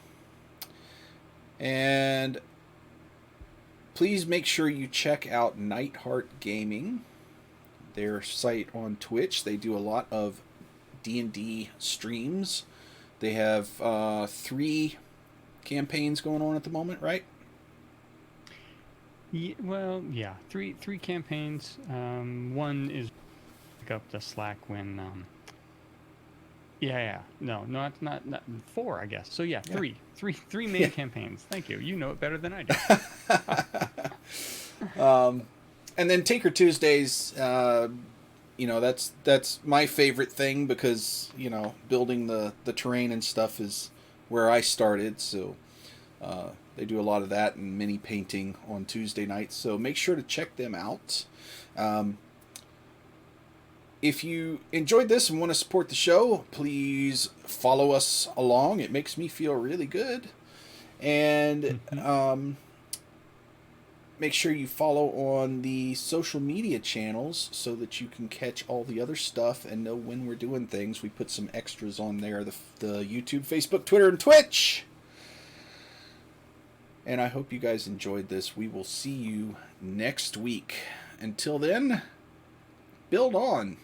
And please make sure you check out Nightheart Gaming, their site on Twitch. They do a lot of D&D streams. They have 3 campaigns going on at the moment, right? Yeah, well, yeah, three campaigns. One is pick up the slack when. No, not 4, I guess. So yeah, three main campaigns. Thank you. You know it better than I do. And then Tinker Tuesdays. You know, that's my favorite thing, because you know, building the terrain and stuff is where I started. So They do a lot of that and mini painting on Tuesday nights, so make sure to check them out. If you enjoyed this and want to support the show, please follow us along. It makes me feel really good. And make sure you follow on the social media channels so that you can catch all the other stuff and know when we're doing things. We put some extras on there, the YouTube, Facebook, Twitter, and Twitch. And I hope you guys enjoyed this. We will see you next week. Until then, build on.